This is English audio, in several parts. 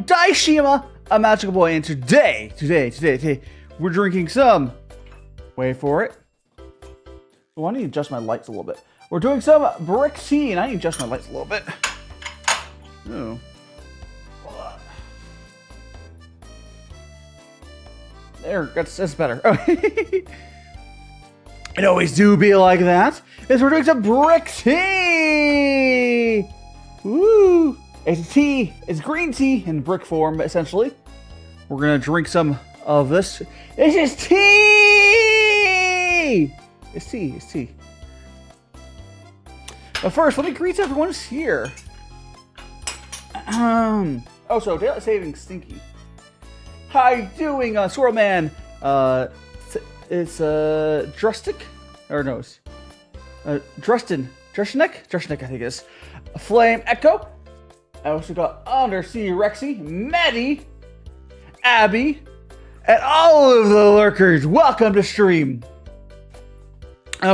Daishima, a magical boy, and today, we're drinking some. Wait for it. Oh, I need to adjust my lights a little bit. We're doing some brick tea, and I need to adjust my lights a little bit. Oh. Hold on. There, that's better. It always do be like that. Is we're doing some brick tea. Woo! It's tea. It's green tea in brick form, essentially. We're gonna drink some of this. This is tea. It's tea. It's tea. But first, let me greet everyone who's here. Oh, so daylight savings stinky. How you doing, Swirl Man? It's Drustic, or no, it's Drustinek, I think it is. Flame Echo. I also got Undersea Rexy, Maddie, Abby, and all of the lurkers. Welcome to stream.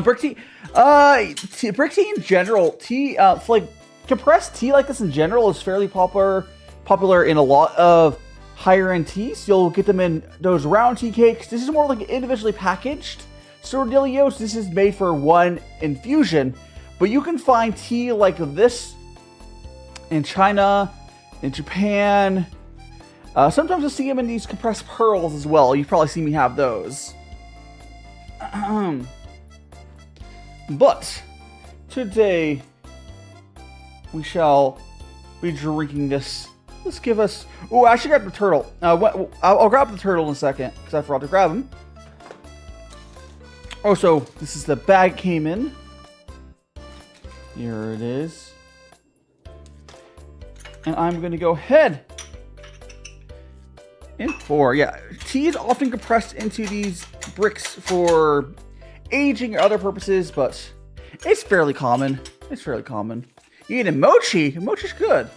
Brick tea. Brick tea in general, tea, like compressed tea like this in general is fairly popular in a lot of higher end teas. You'll get them in those round tea cakes. This is more like individually packaged Sordillos. This is made for one infusion, but you can find tea like this in China, in Japan. Sometimes you'll see them in these compressed pearls as well. You've probably seen me have those. But today we shall be drinking this. Let's give us... Oh, I actually grabbed the turtle. I'll grab the turtle in a second, because I forgot to grab him. Oh, so this is the bag it came in. Here it is. And I'm going to go ahead and pour. Yeah, tea is often compressed into these bricks for aging or other purposes, but it's fairly common. It's fairly common. You eat a mochi. Mochi's good.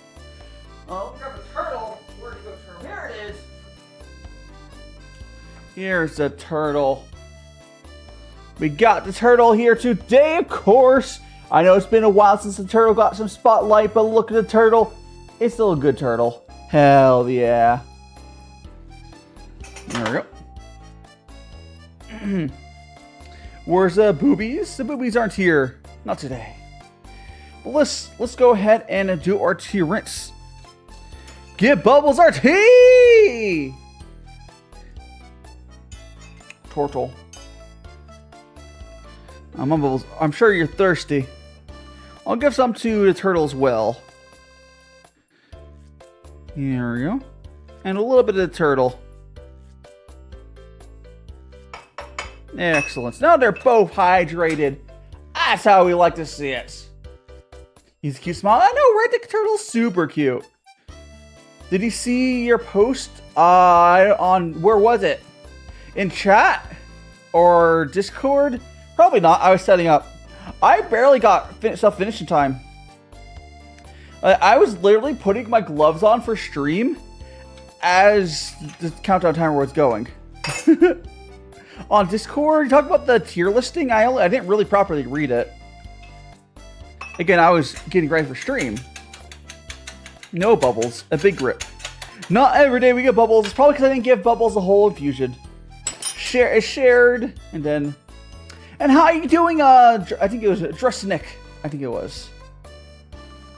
Oh, grab the turtle. Where'd it go? Here it is. Here's the turtle. We got the turtle here today, of course. I know it's been a while since the turtle got some spotlight, but look at the turtle. It's still a good turtle. Hell yeah. There we go. Where's the boobies? The boobies aren't here. Not today. But let's go ahead and do our tea rinse. Give Bubbles our tea! Turtle. I'm on Bubbles. I'm sure you're thirsty. I'll give some to the turtle as well. Here we go. And a little bit of the turtle. Excellent. Now they're both hydrated. That's how we like to see it. He's a cute smile. I know, right? The turtle's super cute. Did he see your post on, where was it? In chat? Or Discord? Probably not. I was setting up. I barely got stuff finished in time. I was literally putting my gloves on for stream as the countdown timer was going. On Discord, you talk about the tier listing. I didn't really properly read it. Again, I was getting ready for stream. No Bubbles. A big grip. Not every day we get Bubbles. It's probably because I didn't give Bubbles a whole infusion. Shared. And then... And how are you doing? I think it was Drusnik. I think it was.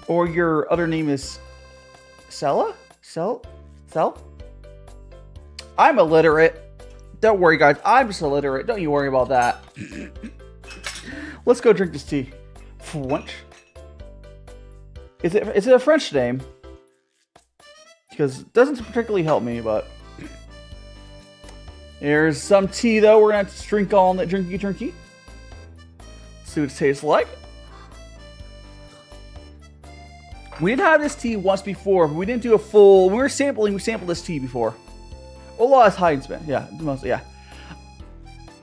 Or your other name is... Sella? Sell? I'm illiterate. Don't worry, guys. I'm just illiterate. Don't you worry about that. Let's go drink this tea. French? Is it a French name? Because it doesn't particularly help me, but... Here's some tea, though. We're going to have to drink all that drinky. See what it tastes like. We did have this tea once before, but we didn't do a full... When we were sampling, we sampled this tea before. Oolong is hide and spin. Yeah, mostly, yeah.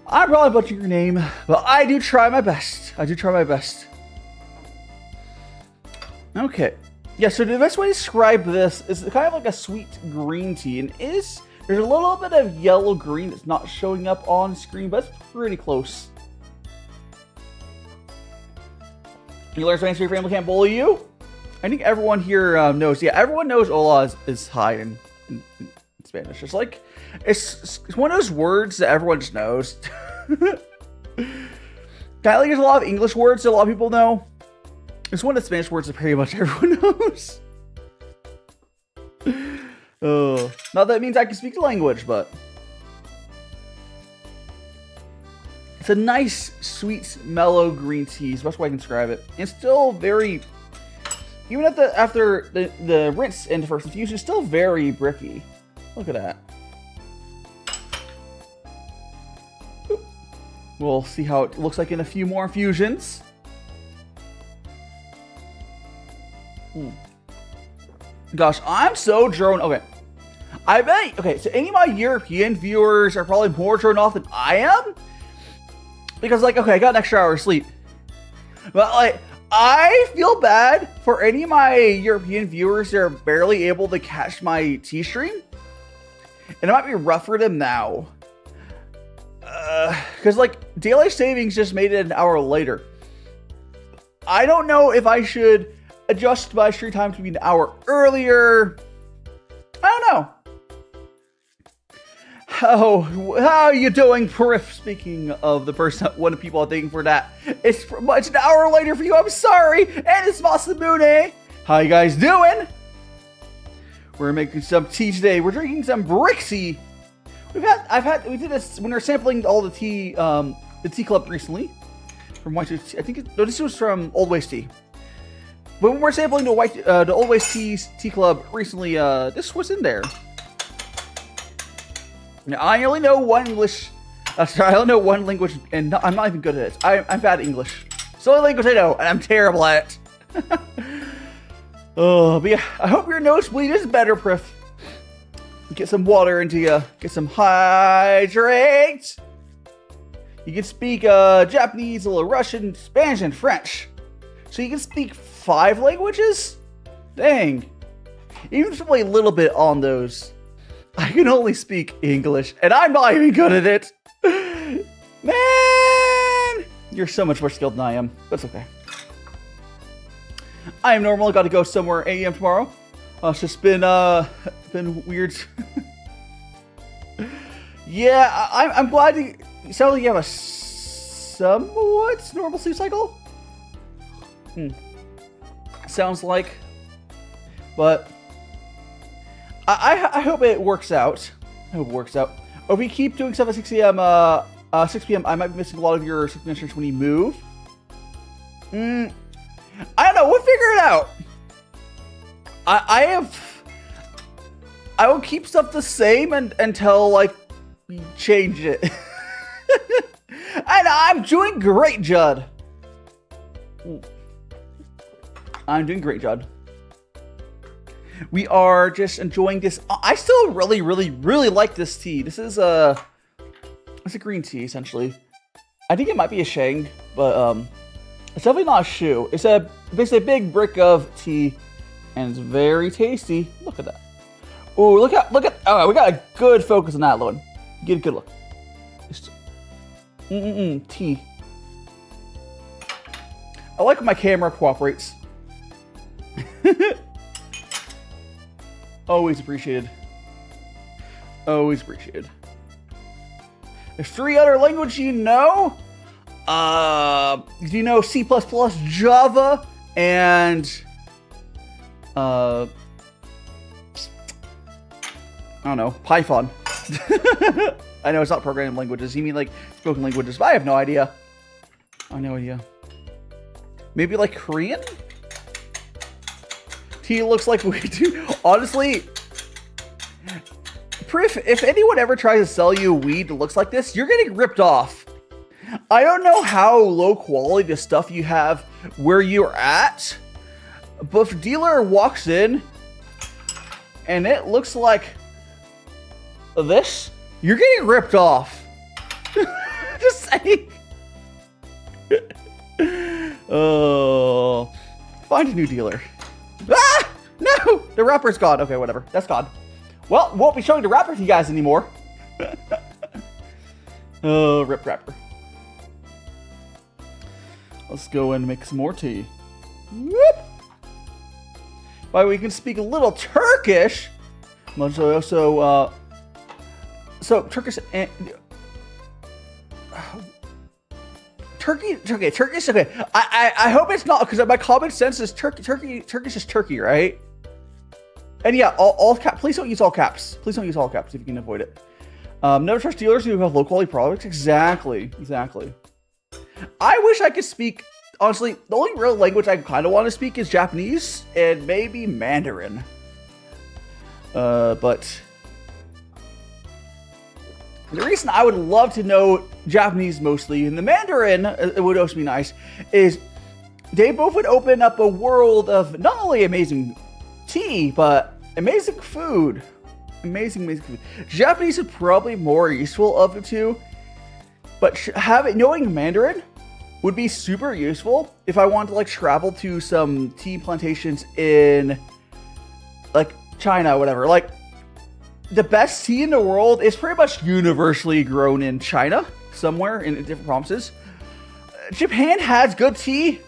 I'm probably butchering your name, but I do try my best. Okay. Yeah, so the best way to describe this is kind of like a sweet green tea. And there's a little bit of yellow-green that's not showing up on screen, but it's pretty close. You learn Spanish, your family can't bully you? I think everyone here knows. Yeah, everyone knows hola is hi in Spanish. It's like, it's one of those words that everyone just knows. Kind of like there's a lot of English words that a lot of people know. It's one of the Spanish words that pretty much everyone knows. Not that it means I can speak the language, but it's a nice, sweet, mellow green tea. Is the best way I can describe it. It's still very, even after the rinse and the first infusion, it's still very bricky. Look at that. Oop. We'll see how it looks like in a few more infusions. Gosh, I'm so drone. Okay. I bet. Okay, so any of my European viewers are probably more drone off than I am. Because, like, okay, I got an extra hour of sleep. But, like, I feel bad for any of my European viewers that are barely able to catch my tea stream. And it might be rough for them now. Because, like, daylight savings just made it an hour later. I don't know if I should adjust my stream time to be an hour earlier. I don't know. How are you doing, Perif? Speaking of the person, one of the people I'm thinking for that. It's much an hour later for you. I'm sorry. And it's Masamune. How you guys doing? We're making some tea today. We're drinking some Brixie. We did this when we were sampling all the tea club recently. From Y2, I think no, this was from Old Ways Tea. But when we're sampling the Old Ways Tea Club recently, this was in there. Now, I only know one English. Sorry, I only know one language, and I'm not even good at it. I'm bad at English. It's the only language I know, and I'm terrible at it. Oh, but yeah, I hope your nosebleed is better, Prif. Get some water into you. Get some hydrate. You can speak Japanese, a little Russian, Spanish, and French. So you can speak 5 languages? Dang. Even if only a little bit on those. I can only speak English, and I'm not even good at it. Man! You're so much more skilled than I am. That's okay. I am normally got to go somewhere 8 a.m. tomorrow. It's just been weird. Yeah, I'm glad you sound like you have a somewhat normal sleep cycle. Sounds like, but I hope it works out. I hope it works out. If we keep doing stuff at 6 p.m., I might be missing a lot of your signatures when you move. I don't know. We'll figure it out. I will keep stuff the same until like we change it. And I'm doing great, Judd. I'm doing great, Judd. We are just enjoying this. I still really like this tea. This is it's a green tea essentially. I think it might be a Shang, but it's definitely not a Shu. It's basically a big brick of tea, and it's very tasty. Look at that. Oh, look at. Oh, we got a good focus on that one. Get a good look. Tea. I like when my camera cooperates. Always appreciated. Always appreciated. There's 3 other languages you know. Do you know C++, Java, and I don't know, Python. I know it's not programming languages. You mean like spoken languages, but I have no idea. I have no idea. Maybe like Korean? He looks like we do. Honestly, Prif, if anyone ever tries to sell you weed that looks like this, you're getting ripped off. I don't know how low quality the stuff you have where you're at, but if a dealer walks in and it looks like this, you're getting ripped off. Just saying. Oh, find a new dealer. Ah! No! The wrapper's gone. Okay, whatever. That's gone. Well, won't be showing the wrapper to you guys anymore. Oh, rip wrapper. Let's go and make some more tea. Whoop! By the way, we can speak a little Turkish. So Turkish and Turkish. Okay, I hope it's not, because my common sense is Turkish is Turkey, right? And yeah, all caps. Please don't use all caps. Please don't use all caps if you can avoid it. Never trust dealers who have low quality products. Exactly. I wish I could speak. Honestly, the only real language I kind of want to speak is Japanese and maybe Mandarin. But the reason I would love to know Japanese mostly, and the Mandarin, it would also be nice, is they both would open up a world of not only amazing tea, but amazing food. Amazing food. Japanese is probably more useful of the two, but knowing Mandarin would be super useful if I wanted to like travel to some tea plantations in like China or whatever. Like, the best tea in the world is pretty much universally grown in China, somewhere in different provinces. Japan has good tea,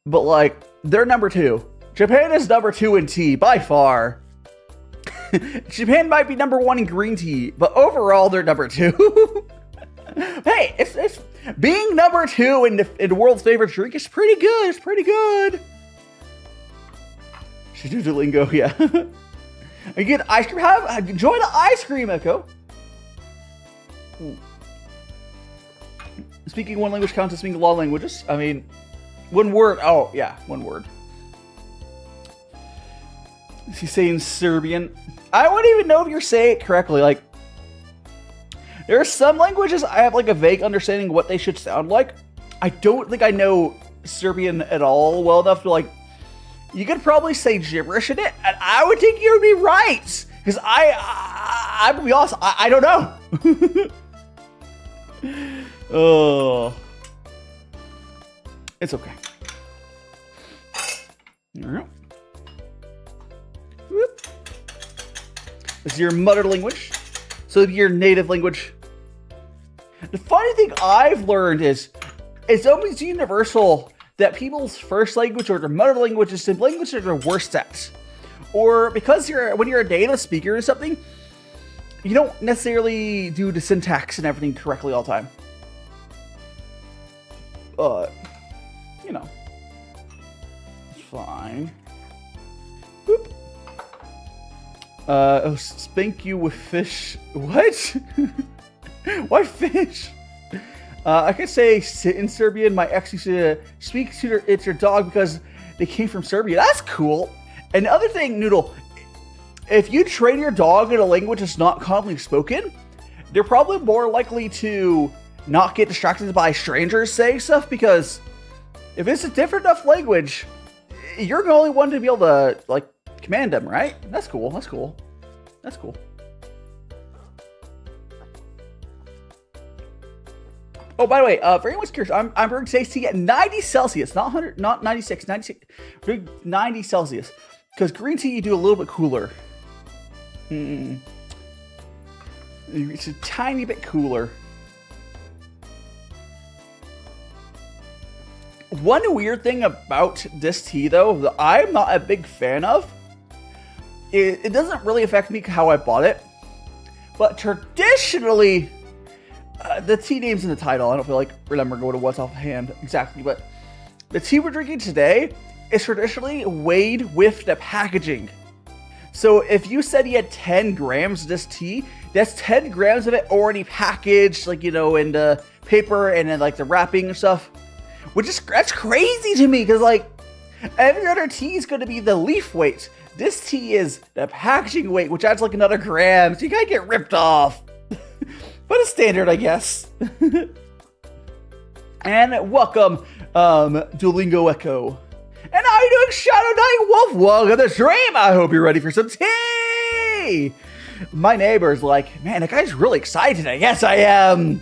but like, they're number 2. Japan is number 2 in tea by far. Japan might be number 1 in green tea, but overall they're number 2. Hey, it's being number 2 in the world's favorite drink is pretty good. It's pretty good. Should do Duolingo, yeah. Again, ice cream. Enjoy the ice cream, Echo. Speaking one language counts as speaking a lot of languages. I mean, one word. Oh, yeah, one word. Is he saying Serbian? I wouldn't even know if you're saying it correctly. Like, there are some languages I have like a vague understanding what they should sound like. I don't think I know Serbian at all well enough to like. You could probably say gibberish in it, and I would think you would be right. Because I'm gonna be honest, I don't know. Oh, it's okay. All right. Whoop. This is your mother language, so your native language. The funny thing I've learned is it's almost universal that people's first language or their mother language is the language that they're worst at. Or because when you're a native speaker or something, you don't necessarily do the syntax and everything correctly all the time. But, you know, it's fine. Boop. Spank you with fish. What? Why fish? I could say in Serbian, my ex used to speak to it's your dog because they came from Serbia. That's cool. And the other thing, Noodle, if you train your dog in a language that's not commonly spoken, they're probably more likely to not get distracted by strangers saying stuff, because if it's a different enough language, you're the only one to be able to like command them, right? That's cool. That's cool. That's cool. Oh, by the way, for anyone's curious, I'm brewing today's tea at 90 Celsius, not 100, not 96, 96, 90 Celsius. Because green tea you do a little bit cooler. It's a tiny bit cooler. One weird thing about this tea, though, that I'm not a big fan of, it doesn't really affect me how I bought it. But traditionally, the tea name's in the title. I don't feel like remembering what's offhand exactly, but the tea we're drinking today is traditionally weighed with the packaging. So if you said you had 10 grams of this tea, that's 10 grams of it already packaged, like, you know, in the paper and then like the wrapping and stuff. Which is, that's crazy to me, because like every other tea is going to be the leaf weight. This tea is the packaging weight, which adds like another gram, so you gotta get ripped off. But it's standard, I guess. And welcome, Duolingo Echo. And how are you doing, Shadow Knight Wolf? Welcome to the stream. I hope you're ready for some tea. My neighbor's like, man, that guy's really excited today. Yes, I am.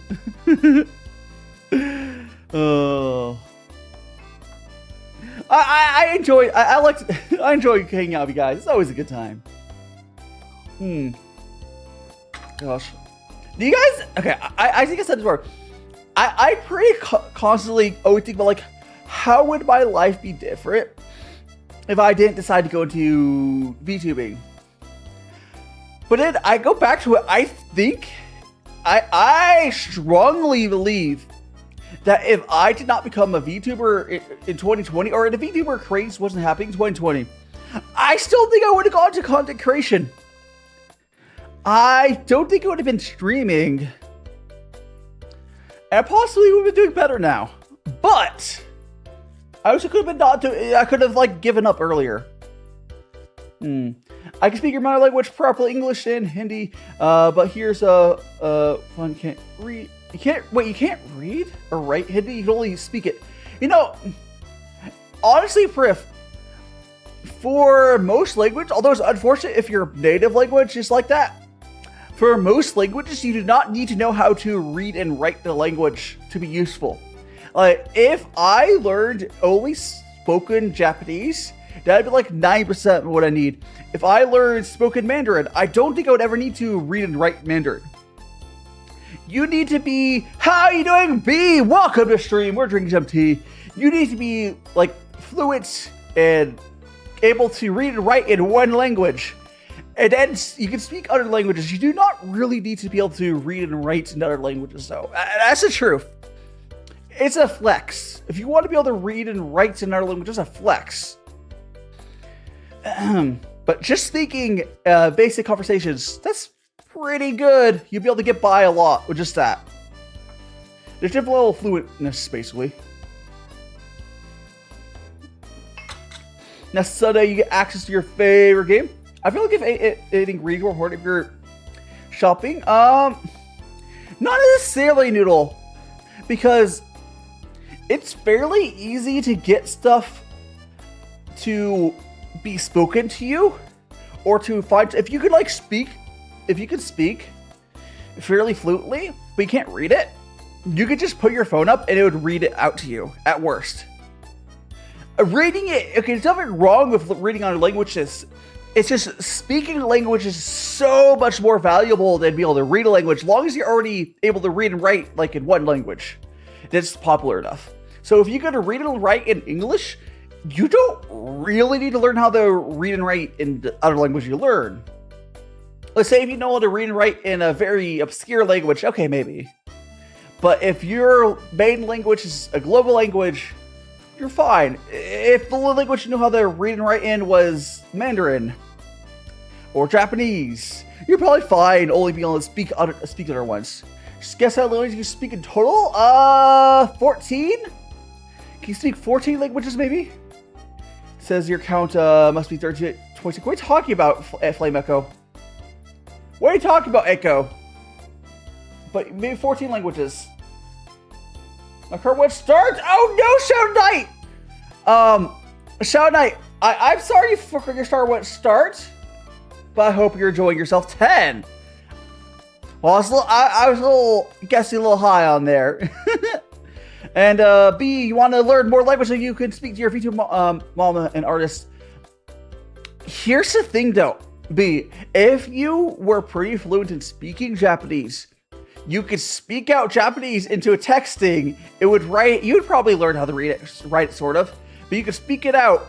Oh. I enjoy hanging out with you guys. It's always a good time. Gosh. Do you guys, okay, I think I said this before. I pretty constantly always think about like, how would my life be different if I didn't decide to go into VTubing. But then I go back to it. I think I strongly believe that if I did not become a VTuber in 2020, or the VTuber craze wasn't happening in 2020, I still think I would have gone to content creation. I don't think it would have been streaming. And I possibly would have been doing better now. But I also could have been not doing, I could have like given up earlier. I can speak your mother language properly, English and Hindi, but here's one can't read. You can't read or write Hindi, you can only speak it. You know, honestly, for most language, although it's unfortunate if your native language is like that, for most languages, you do not need to know how to read and write the language to be useful. Like, if I learned only spoken Japanese, that'd be like 9% of what I need. If I learned spoken Mandarin, I don't think I would ever need to read and write Mandarin. You need to be, how are you doing, B? Welcome to stream, we're drinking some tea. You need to be like fluent and able to read and write in one language. And then you can speak other languages. You do not really need to be able to read and write in other languages, though. That's the truth. It's a flex. If you want to be able to read and write in other languages, it's a flex. But just speaking basic conversations, that's pretty good. You'll be able to get by a lot with just that. There's different level of fluentness, basically. Next Sunday, you get access to your favorite game. I feel like if eating greedy reward if you're shopping, not necessarily Noodle, because it's fairly easy to get stuff to be spoken to you, or to find, if you could speak fairly fluently, but you can't read it, you could just put your phone up and it would read it out to you at worst. Reading it, okay, there's nothing wrong with reading on languages. It's just speaking a language is so much more valuable than being able to read a language, as long as you're already able to read and write like in one language that's popular enough. So if you go to read and write in English, you don't really need to learn how to read and write in the other language you learn. Let's say if you know how to read and write in a very obscure language, okay, maybe. But if your main language is a global language, you're fine. If the language you know how to read and write in was Mandarin or Japanese, you're probably fine only being able to speak other ones. Just guess how languages you speak in total? 14? Can you speak 14 languages maybe? It says your count must be 30, 26. What are you talking about, Flame Echo? What are you talking about, Echo? But maybe 14 languages. My car went start. Oh no, Shadow Knight! Shadow Knight, I'm sorry for your star went start, but I hope you're enjoying yourself. 10. Well, I was a little guessing a little high on there. And B, you want to learn more language so you can speak to your VTuber mama and artist. Here's the thing though, B, if you were pretty fluent in speaking Japanese, you could speak out Japanese into a texting. It would write. You would probably learn how to write it sort of, but you could speak it out.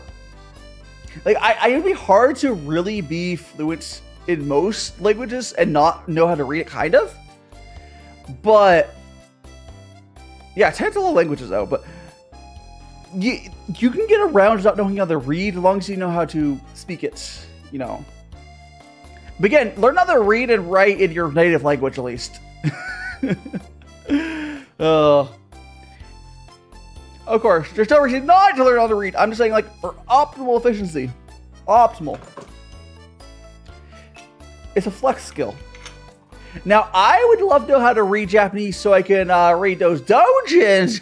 Like it would be hard to really be fluent in most languages and not know how to read it, kind of. But yeah, 10 total languages though. But you can get around without knowing how to read, as long as you know how to speak it. You know. But again, learn how to read and write in your native language at least. Of course, there's no reason not to learn how to read. I'm just saying, like, for optimal efficiency. Optimal. It's a flex skill. Now, I would love to know how to read Japanese so I can read those doujins.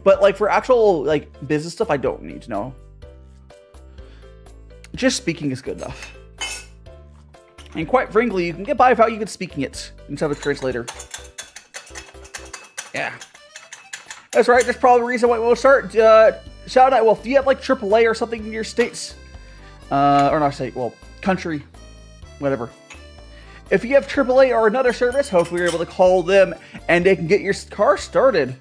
But, like, for actual, like, business stuff, I don't need to know. Just speaking is good enough. And quite frankly, you can get by without even speaking it instead of a translator. Yeah. That's right, that's probably the reason why we'll start. Shout out, well, do you have like AAA or something in your states? Or not state, well, country, whatever. If you have AAA or another service, hopefully you're able to call them and they can get your car started.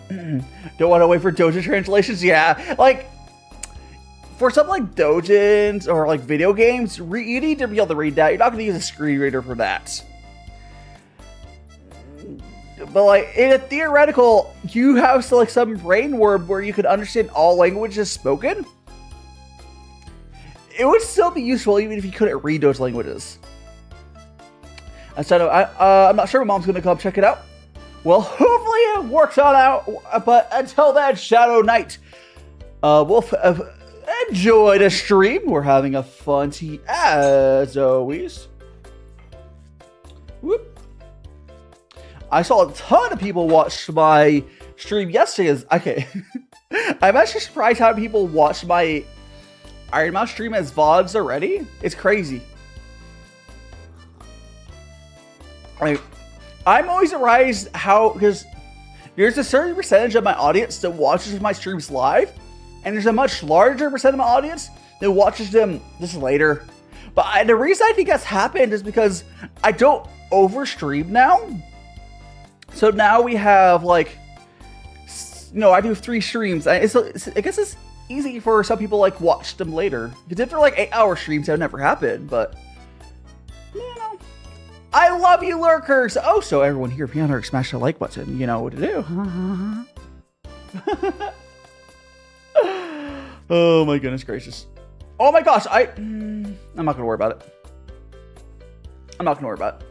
Don't want to wait for dojo translations? Yeah, like, for something like doujins or like video games, you need to be able to read that. You're not going to use a screen reader for that. But like in a theoretical, you have like some brain worm where you could understand all languages spoken. It would still be useful even if you couldn't read those languages. So I'm not sure my mom's going to come check it out. Well, hopefully it works out. But until then, Shadow Knight. We'll enjoy the stream. We're having a fun tea as always. Whoop. I saw a ton of people watch my stream yesterday. Okay. I'm actually surprised how many people watched my Iron Mouse stream as VODs already. It's crazy. I'm always surprised how, because there's a certain percentage of my audience that watches my streams live, and there's a much larger percent of my audience that watches them just later. But the reason I think that's happened is because I don't overstream now. So now we have like, I do 3 streams. I guess it's easy for some people like watch them later. Because if they're like 8-hour streams, that would never happen. But I love you, lurkers. Oh, so everyone here, if you haven't smash the like button, you know what to do. Oh my goodness gracious. Oh my gosh, I'm not gonna worry about it. I'm not gonna worry about it.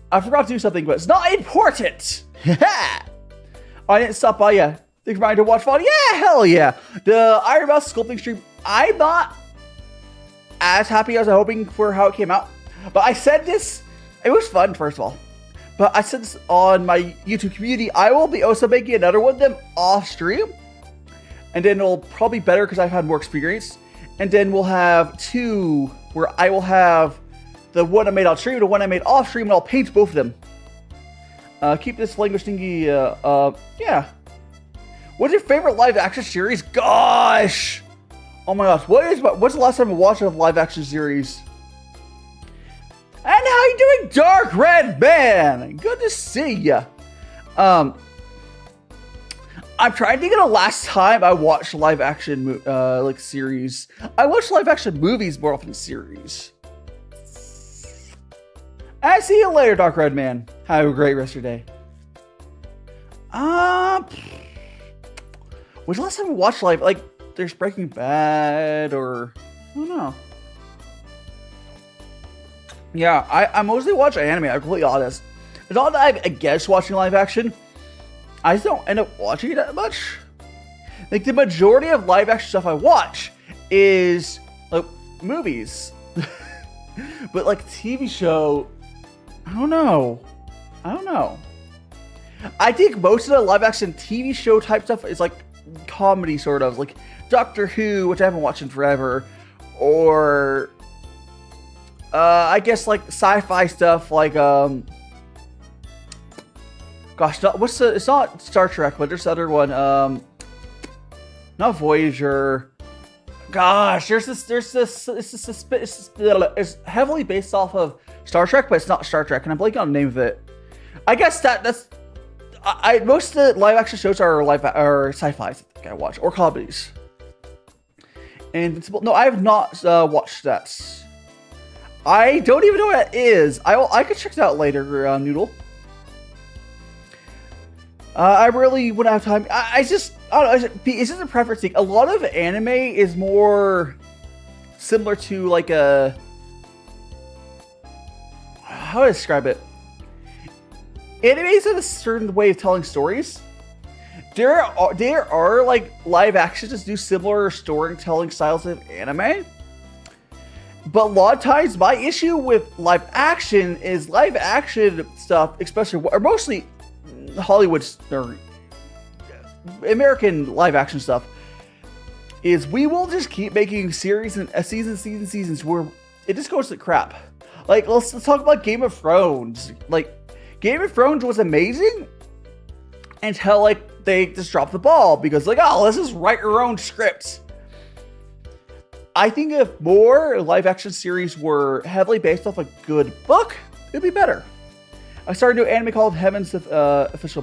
I forgot to do something, but it's not important. I didn't stop by yet. Think about it to watch VOD? Yeah, hell yeah. The Iron Mouse sculpting stream, I'm not as happy as I'm hoping for how it came out. But I said this, it was fun, first of all. But I said this on my YouTube community, I will be also making another one of them off stream. And then it'll probably be better because I've had more experience. And then we'll have 2 where I will have the one I made on stream, the one I made off stream, and I'll paint both of them. Keep this language thingy, yeah. What's your favorite live action series? Gosh! Oh my gosh, what's the last time I watched a live action series? And how you doing, Dark Red Man? Good to see ya. I'm trying to think of the last time I watched live action like series. I watch live action movies more often than series. I see you later, Dark Red Man. Have a great rest of your day. When's the last time I watched live? Like, there's Breaking Bad or I don't know. Yeah, I mostly watch anime. I'm completely honest. It's not that I'm against watching live action. I just don't end up watching it that much. Like, the majority of live action stuff I watch is like movies. But like TV show, I don't know. I think most of the live action TV show type stuff is like comedy, sort of like Doctor Who, which I haven't watched in forever, or I guess like sci-fi stuff like gosh, it's not Star Trek, but there's the other one, not Voyager. Gosh, it's heavily based off of Star Trek, but it's not Star Trek, and I'm blanking on the name of it. I guess that's most of the live action shows are sci-fi. I think I watch, or comedies. And no, I have not watched that. I don't even know what it is. I could check it out later, Noodle. I really wouldn't have time. I don't know. It's just a preference thing. A lot of anime is more similar to like how do I describe it? Anime is a certain way of telling stories. There are like live actions that do similar storytelling styles of anime. But a lot of times, my issue with live action is live action stuff, especially or mostly Hollywood or American live action stuff, is we will just keep making series and seasons where it just goes to crap. Like let's talk about Game of Thrones. Like Game of Thrones was amazing until like they just dropped the ball because like, oh, let's just write your own scripts. I think if more live action series were heavily based off a good book, it'd be better. I started a new anime called Heaven's Official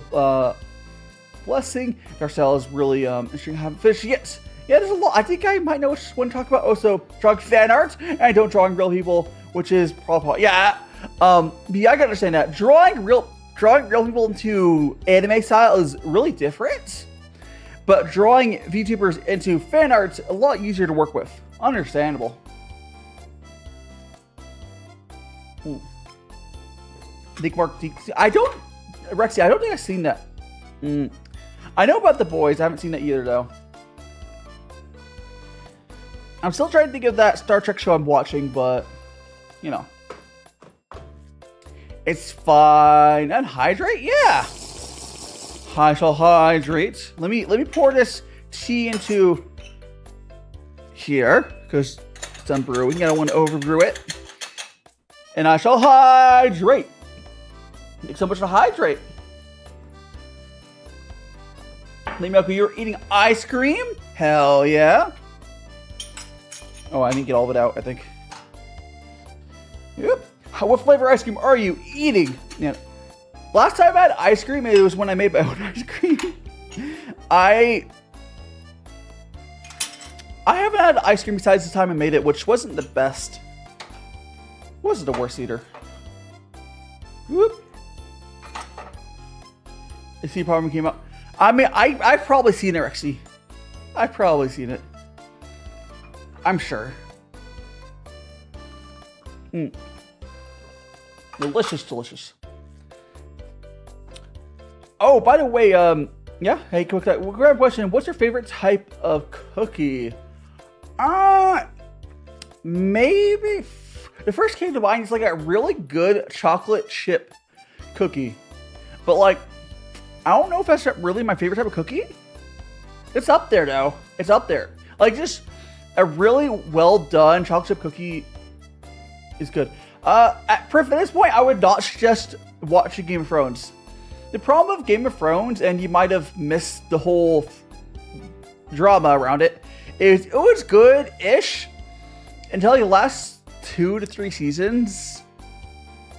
Blessing. Darcel is really interesting. I haven't finished yet. Yeah, there's a lot. I think I might know which one to talk about. Also, drawing fan art, and I don't drawing real people, which is probably, yeah. But yeah, I gotta understand that. Drawing real people into anime style is really different. But drawing VTubers into fan art's a lot easier to work with. Understandable. Think Mark, I don't, Rexy, I don't think I've seen that. I know about The Boys. I haven't seen that either, though. I'm still trying to think of that Star Trek show I'm watching, but, you know. It's fine. And hydrate? Yeah. I shall hydrate. Let me pour this tea into here, because it's done brewing. I don't want to overbrew it. And I shall hydrate. Take so much to hydrate. Milky, you're eating ice cream? Hell yeah. Oh, I didn't get all of it out, I think. Yep. What flavor ice cream are you eating? Yeah. Last time I had ice cream, it was when I made my own ice cream. I haven't had ice cream besides the time I made it, which wasn't the best. Wasn't the worst either. Whoop. The sea problem came out. I mean, I've probably seen it, Rexy. I've probably seen it. I'm sure. Delicious, delicious. Oh, by the way, yeah, hey, quick grab question. What's your favorite type of cookie? Maybe the first came to mind is like a really good chocolate chip cookie, but like, I don't know if that's really my favorite type of cookie. It's up there though. It's up there. Like just a really well done chocolate chip cookie is good. At this point, I would not suggest watching Game of Thrones. The problem with Game of Thrones, and you might have missed the whole drama around it, is it was good-ish until the last 2 to 3 seasons.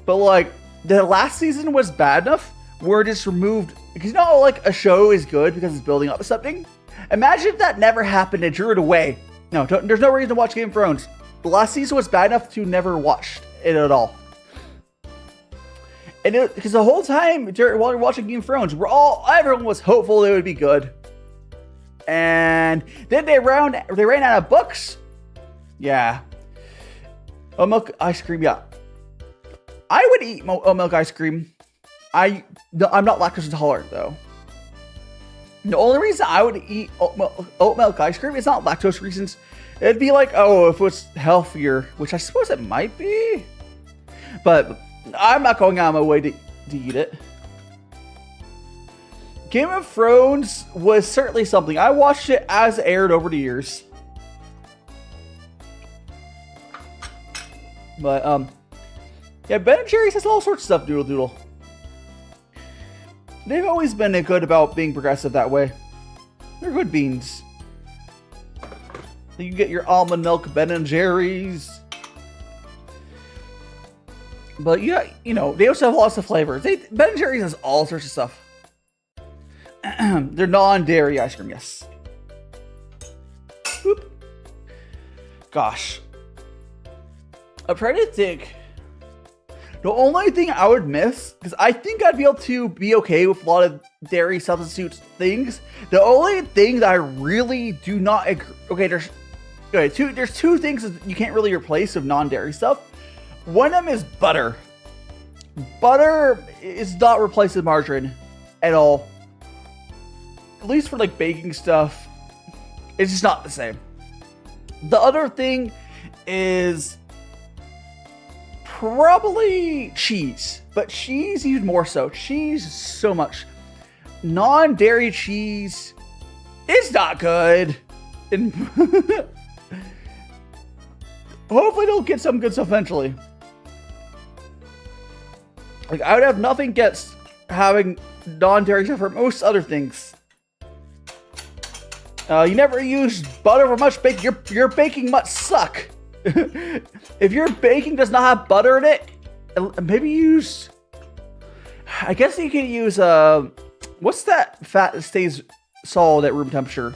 But like the last season was bad enough where it just removed, because you know like a show is good because it's building up to something. Imagine if that never happened and drew it away. No, there's no reason to watch Game of Thrones. The last season was bad enough to never watch it at all. And because the whole time while you're watching Game of Thrones, everyone was hopeful it would be good. And then they ran out of books. Yeah. Oat milk ice cream, yeah. I would eat oat milk ice cream. I'm not lactose intolerant though. The only reason I would eat oat milk ice cream is not lactose reasons. It'd be like, oh, if it's healthier, which I suppose it might be. But I'm not going out of my way to eat it. Game of Thrones was certainly something. I watched it as it aired over the years. But, yeah, Ben & Jerry's has all sorts of stuff, Doodle Doodle. They've always been good about being progressive that way. They're good beans. You can get your almond milk Ben & Jerry's. But yeah, you know, they also have lots of flavors. Ben & Jerry's has all sorts of stuff. They're non-dairy ice cream, yes. Whoop. Gosh. I'm trying to think. The only thing I would miss, because I think I'd be able to be okay with a lot of dairy substitute things. The only thing that I really do not agree. Okay, there's two things that you can't really replace with non-dairy stuff. One of them is butter. Butter is not replaced with margarine at all. At least for like baking stuff, it's just not the same. The other thing is probably cheese, but cheese even more so. Cheese so much. Non-dairy cheese is not good. And hopefully they'll get some good stuff eventually. Like, I would have nothing against having non-dairy stuff for most other things. You never use butter for much baking. Your baking must suck. If your baking does not have butter in it, maybe use... I guess you can use... what's that fat that stays solid at room temperature?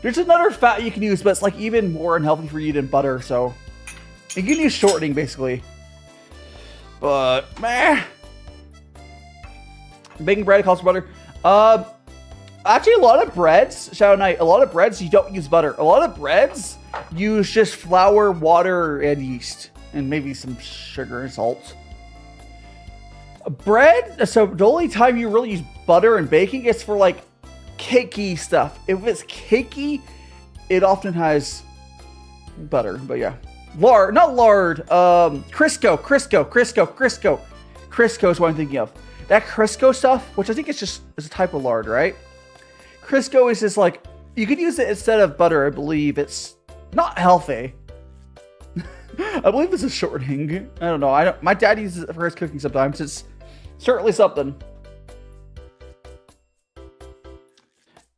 There's another fat you can use, but it's like even more unhealthy for you than butter, so you can use shortening basically. But meh. Baking bread costs butter. Actually, a lot of breads, Shadow Knight, a lot of breads you don't use butter. A lot of breads use just flour, water, and yeast, and maybe some sugar and salt. Bread. So the only time you really use butter in baking is for like cakey stuff. If it's cakey, it often has butter. But yeah, lard, not lard. Crisco is what I'm thinking of. That Crisco stuff, which I think is a type of lard, right? Crisco is just like, you could use it instead of butter. I believe it's not healthy. I believe it's a shortening. I don't know. My dad uses it for his cooking sometimes. It's certainly something.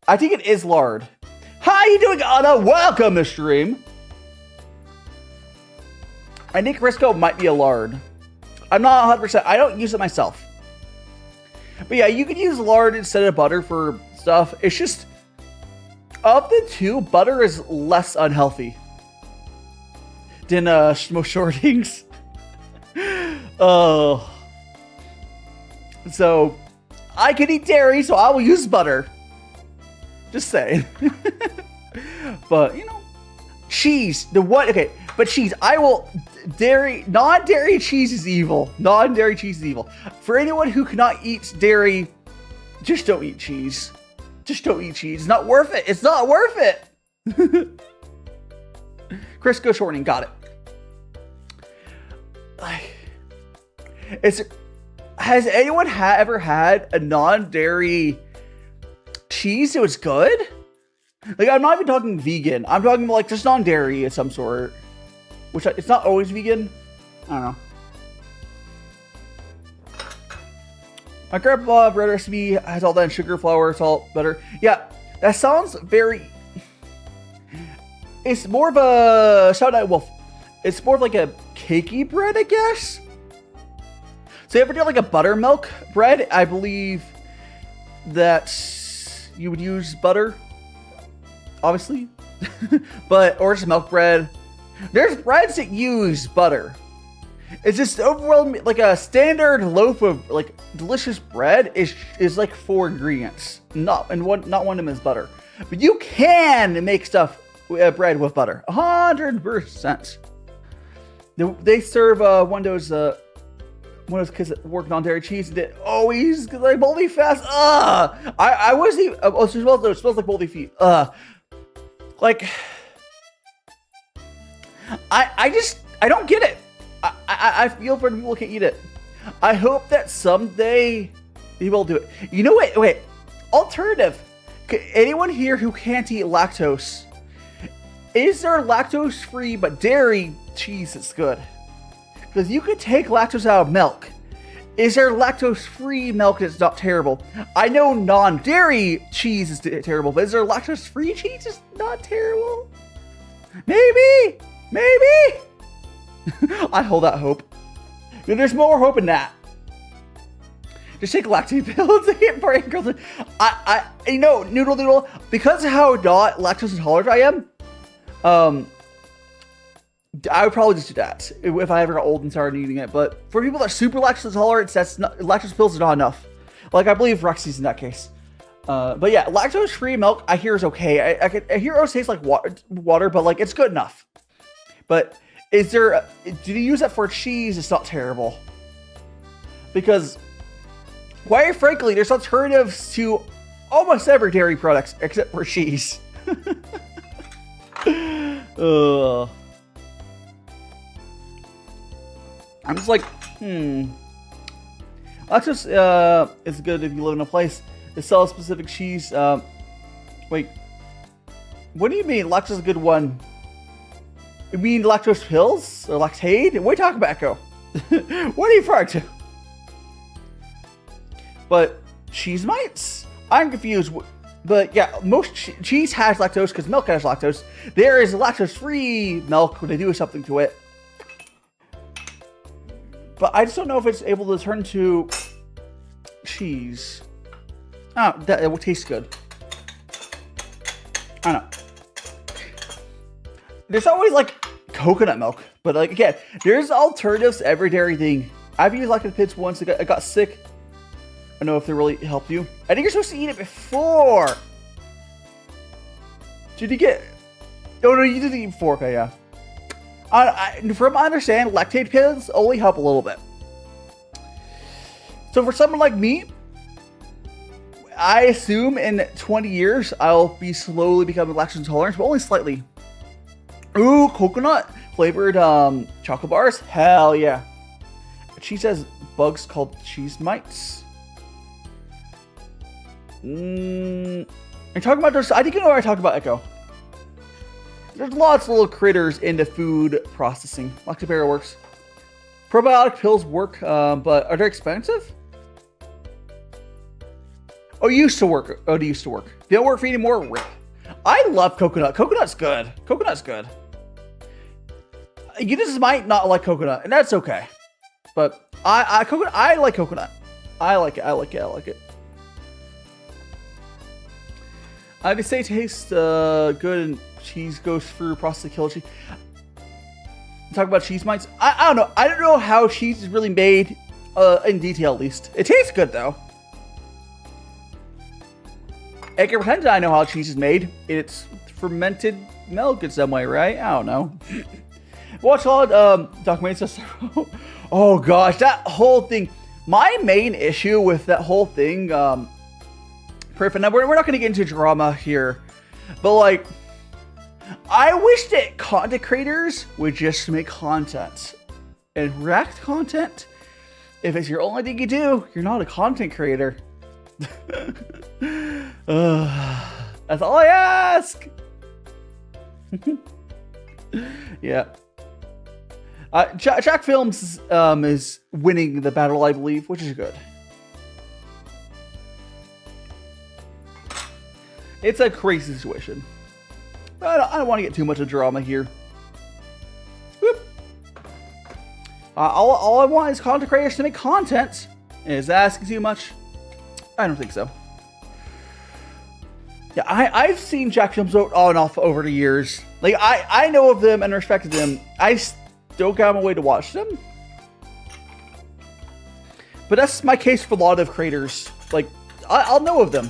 I think it is lard. How you doing, Anna? Welcome to stream. I think Crisco might be a lard. I'm not 100%. I don't use it myself. But yeah, you can use lard instead of butter for stuff. It's just, of the two, butter is less unhealthy than most shortings. Oh. So, I can eat dairy, so I will use butter. Just saying. But, you know, cheese. Okay, but cheese. I will, non-dairy cheese is evil. Non-dairy cheese is evil. For anyone who cannot eat dairy, just don't eat cheese. Just don't eat cheese. It's not worth it. It's not worth it. Crisco shortening. Got it. Has anyone ever had a non-dairy cheese that was good? Like, I'm not even talking vegan. I'm talking like just non-dairy of some sort. Which, it's not always vegan. I don't know. My grandpa bread recipe has all that in sugar, flour, salt, butter. Yeah, that sounds very... It's more of a... It's more of like a cakey bread, I guess? So you ever do like a buttermilk bread? I believe that you would use butter, obviously. Or just milk bread. There's breads that use butter. It's just overall like a standard loaf of like delicious bread is like 4 ingredients. Not one of them is butter. But you can make stuff bread with butter. 100%. They serve one of those kids that worked on dairy cheese that always like moldy fast. I wasn't even. Oh, it smells like moldy feet. Like. I don't get it. I feel for the people who can't eat it. I hope that someday people will do it. You know what? Wait. Alternative. Anyone here who can't eat lactose? Is there lactose-free but dairy cheese that's good? Because you could take lactose out of milk. Is there lactose-free milk that's not terrible? I know non-dairy cheese is terrible, but is there lactose-free cheese that's not terrible? Maybe. I hold out hope. There's more hope in that. Just take lactate pills to get brain girls. You know, Noodle, because of how not lactose intolerant I am, I would probably just do that if I ever got old and started eating it. But for people that are super lactose intolerant, lactose pills are not enough. Like, I believe Rexy's in that case. But yeah, lactose-free milk I hear is okay. I hear it tastes like water, but like it's good enough. But do you use that for cheese? It's not terrible. Because, quite frankly, there's alternatives to almost every dairy products except for cheese. I'm just like, lactose is good if you live in a place that sells specific cheese. Wait, what do you mean lactose is a good one? You mean lactose pills or lactate? What are you talking about, Echo? What are you referring to? But cheese mites? I'm confused. But yeah, most cheese has lactose because milk has lactose. There is lactose-free milk when they do something to it. But I just don't know if it's able to turn to cheese. Oh, it will taste good. I don't know. there's always like coconut milk, but like again, there's alternatives to every dairy thing. I've used lactic pits once. I got sick. I don't know if they really helped you. I think you're supposed to eat it before. Did you get? Oh no, you didn't eat before. Okay, yeah. From my understanding, lactate pills only help a little bit. So for someone like me, I assume in 20 years I'll be slowly becoming lactose intolerant, but only slightly. Ooh, coconut flavored chocolate bars. Hell yeah. Cheese has bugs called cheese mites. You're talking about those. I think you know what I talk about, Echo. There's lots of little critters into food processing. Lactobacillus works. Probiotic pills work, but are they expensive? Oh, used to work. Oh, they used to work. They don't work for you anymore? Rip. I love coconut. Coconut's good. Coconut's good. You just might not like coconut, and that's okay. But I like coconut. I like it. I like it. I like it. They say it tastes good and cheese goes through process to kill cheese. Talk about cheese mites. I don't know. I don't know how cheese is really made in detail, at least. It tastes good though. I can pretend I know how cheese is made. It's fermented milk in some way, right? I don't know. Watch a lot of documentaries. Oh gosh, that whole thing. My main issue with that whole thing, perfect. Now we're not going to get into drama here, but like, I wish that content creators would just make content and react content. If it's your only thing you do, you're not a content creator. That's all I ask. Yeah. Jack Films is winning the battle, I believe, which is good. It's a crazy situation. I don't want to get too much of drama here. Whoop. All I want is content creators to make content. Is that asking too much? I don't think so. Yeah, I've seen Jack Films on and off over the years. Like, I know of them and respected them. I still got my way to watch them. But that's my case for a lot of creators. Like, I'll know of them.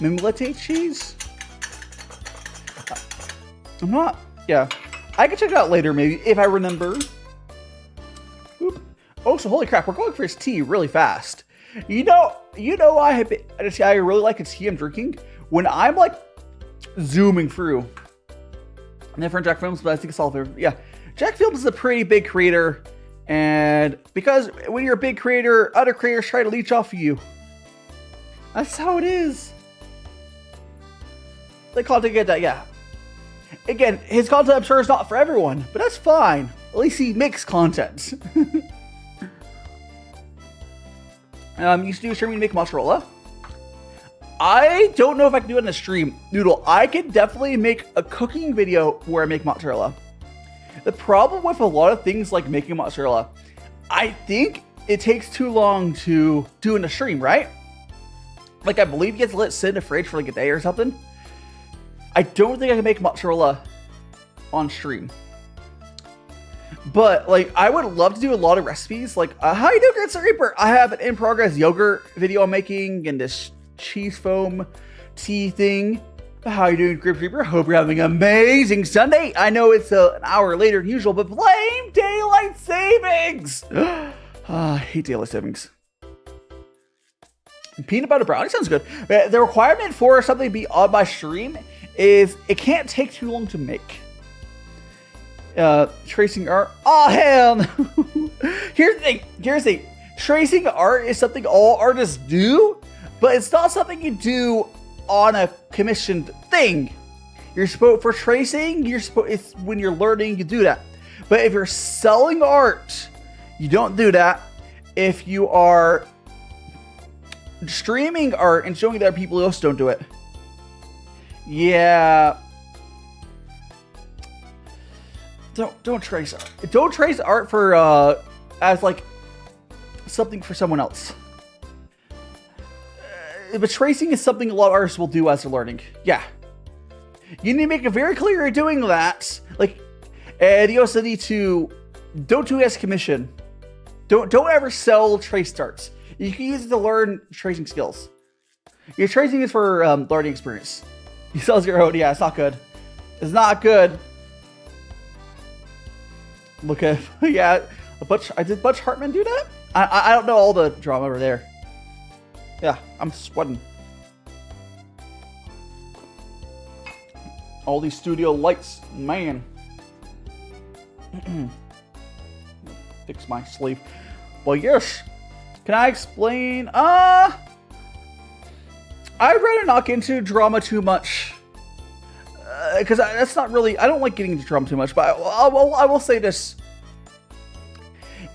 Mimulate cheese? I'm not... Yeah. I can check it out later, maybe, if I remember. Oop. Oh, so holy crap, we're going for his tea really fast. You know, I really like a tea I'm drinking when I'm like zooming through. Different Jack Films, but I think it's all favorite. Yeah, Jack Films is a pretty big creator, and because when you're a big creator, other creators try to leech off of you. That's how it is. They call it to get that, yeah. Again, his content I'm sure is not for everyone, but that's fine. At least he makes content. Used to do a stream to make mozzarella. I don't know if I can do it in a stream. Noodle, I can definitely make a cooking video where I make mozzarella. The problem with a lot of things like making mozzarella, I think it takes too long to do in a stream, right? Like, I believe it gets let sit in the fridge for like a day or something. I don't think I can make mozzarella on stream. But, like, I would love to do a lot of recipes. Like, how you doing, Good Reaper? I have an in-progress yogurt video I'm making and this cheese foam tea thing. How you doing, Good Reaper? Hope you're having an amazing Sunday. I know it's an hour later than usual, but blame daylight savings. I hate daylight savings. Peanut butter brownie sounds good. The requirement for something to be on my stream is it can't take too long to make. Tracing art. Oh, hell no. Here's the thing. Tracing art is something all artists do, but it's not something you do on a commissioned thing. You're supposed, for tracing, it's when you're learning, you do that. But if you're selling art, you don't do that. If you are streaming art and showing that people else don't do it. Yeah. Don't trace art. Don't trace art for as like something for someone else. But tracing is something a lot of artists will do as they're learning. Yeah. You need to make it very clear you're doing that. Like, and you also need to don't do it as commission. Don't ever sell trace starts. You can use it to learn tracing skills. Your tracing is for learning experience. You sell 0, yeah, it's not good. It's not good. Look at, yeah, did Butch Hartman do that? I don't know all the drama over there. Yeah, I'm sweating. All these studio lights, man. Fix my sleeve. Well, yes. Can I explain? I'd rather not get into drama too much. Because that's not really... I don't like getting into drama too much, but I will say this.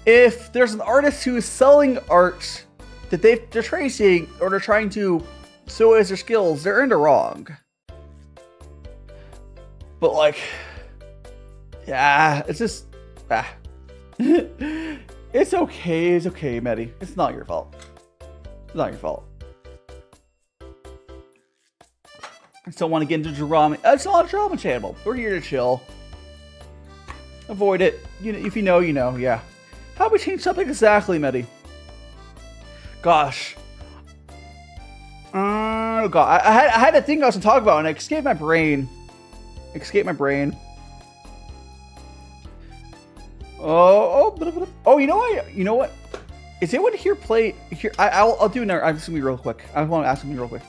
If there's an artist who is selling art that they're tracing or they're trying to show as their skills, they're in the wrong. But like... Yeah, it's just... It's okay, Maddie. It's not your fault. It's not your fault. I still want to get into drama. It's not a drama channel. We're here to chill. Avoid it. You know, if you know, you know. Yeah. How do we change something exactly, Maddie? Gosh. Oh God. I had a thing I was going to talk about, and it escaped my brain. Oh, you know what? Is anyone here play here? I'll do another. I'm just gonna be real quick. I want to ask something real quick.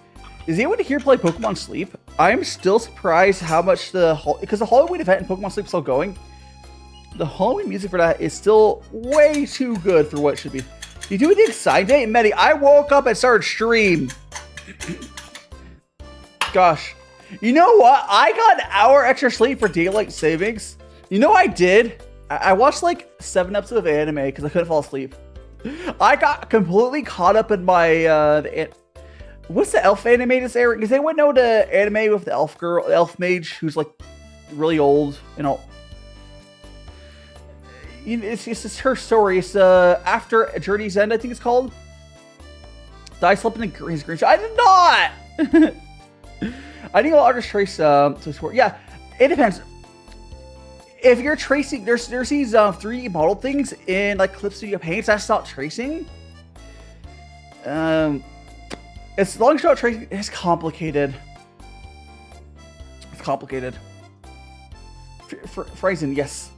Is anyone here play Pokemon Sleep? I'm still surprised how much because the Halloween event and Pokemon Sleep is still going. The Halloween music for that is still way too good for what it should be. You do anything exciting today, Medi? I woke up and started stream. Gosh, you know what? I got an hour extra sleep for daylight savings. You know what I did? I watched like 7 episodes of anime because I couldn't fall asleep. I got completely caught up in my what's the elf anime that's airing? Does anyone know the anime with the elf mage who's like really old and all? It's her story. It's after a Journey's End, I think it's called. Did I slip in his green shot? I did not. I need a larger trace to support. Yeah, it depends. If you're tracing, there's these 3D model things in like Clip Studio Paint. That's not tracing. As long as you're not tracing, it's complicated. It's complicated. Friesen, yes.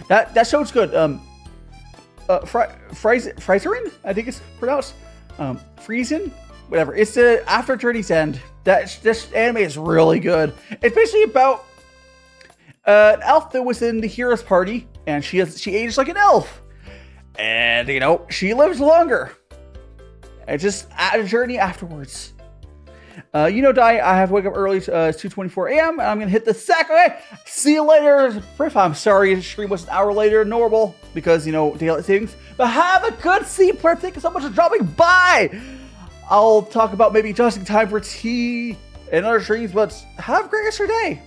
That show's good. Friesen, I think it's pronounced. Friesen, whatever. It's after Journey's End. This anime is really good. It's basically about an elf that was in the hero's party, and she aged like an elf, and you know she lives longer. It's just a journey afterwards. You know, I have to wake up early. It's 2:24 a.m. and I'm gonna hit the sack. Okay, see you later, Friff. I'm sorry the stream was an hour later than normal because you know daylight savings. But have a good sleep, Friff. Thank you so much for dropping by. I'll talk about maybe adjusting time for tea and other streams, but have a great rest of your day.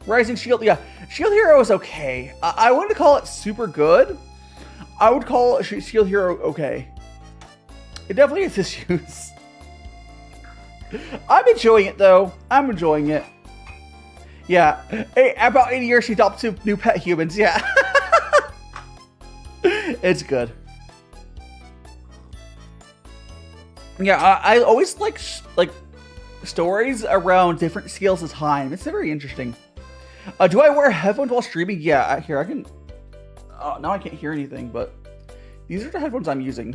Rising Shield, yeah. Shield Hero is okay. I wouldn't call it super good. I would call Shield Hero okay. It definitely has issues. I'm enjoying it, though. I'm enjoying it. Yeah. Hey, about 80 years, she adopted 2 new pet humans. Yeah. It's good. Yeah, I always like stories around different scales of time. It's very interesting. Do I wear headphones while streaming? Yeah, here I can. Now I can't hear anything, but these are the headphones I'm using.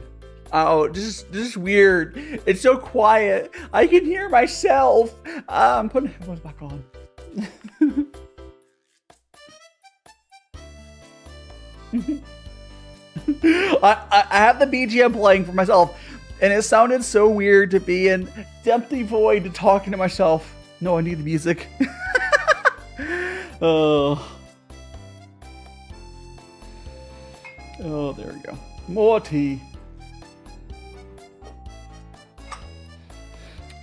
Oh, this is weird. It's so quiet. I can hear myself. I'm putting headphones back on. I have the BGM playing for myself, and it sounded so weird to be in empty void and talking to myself. No, I need the music. Oh, there we go. More tea.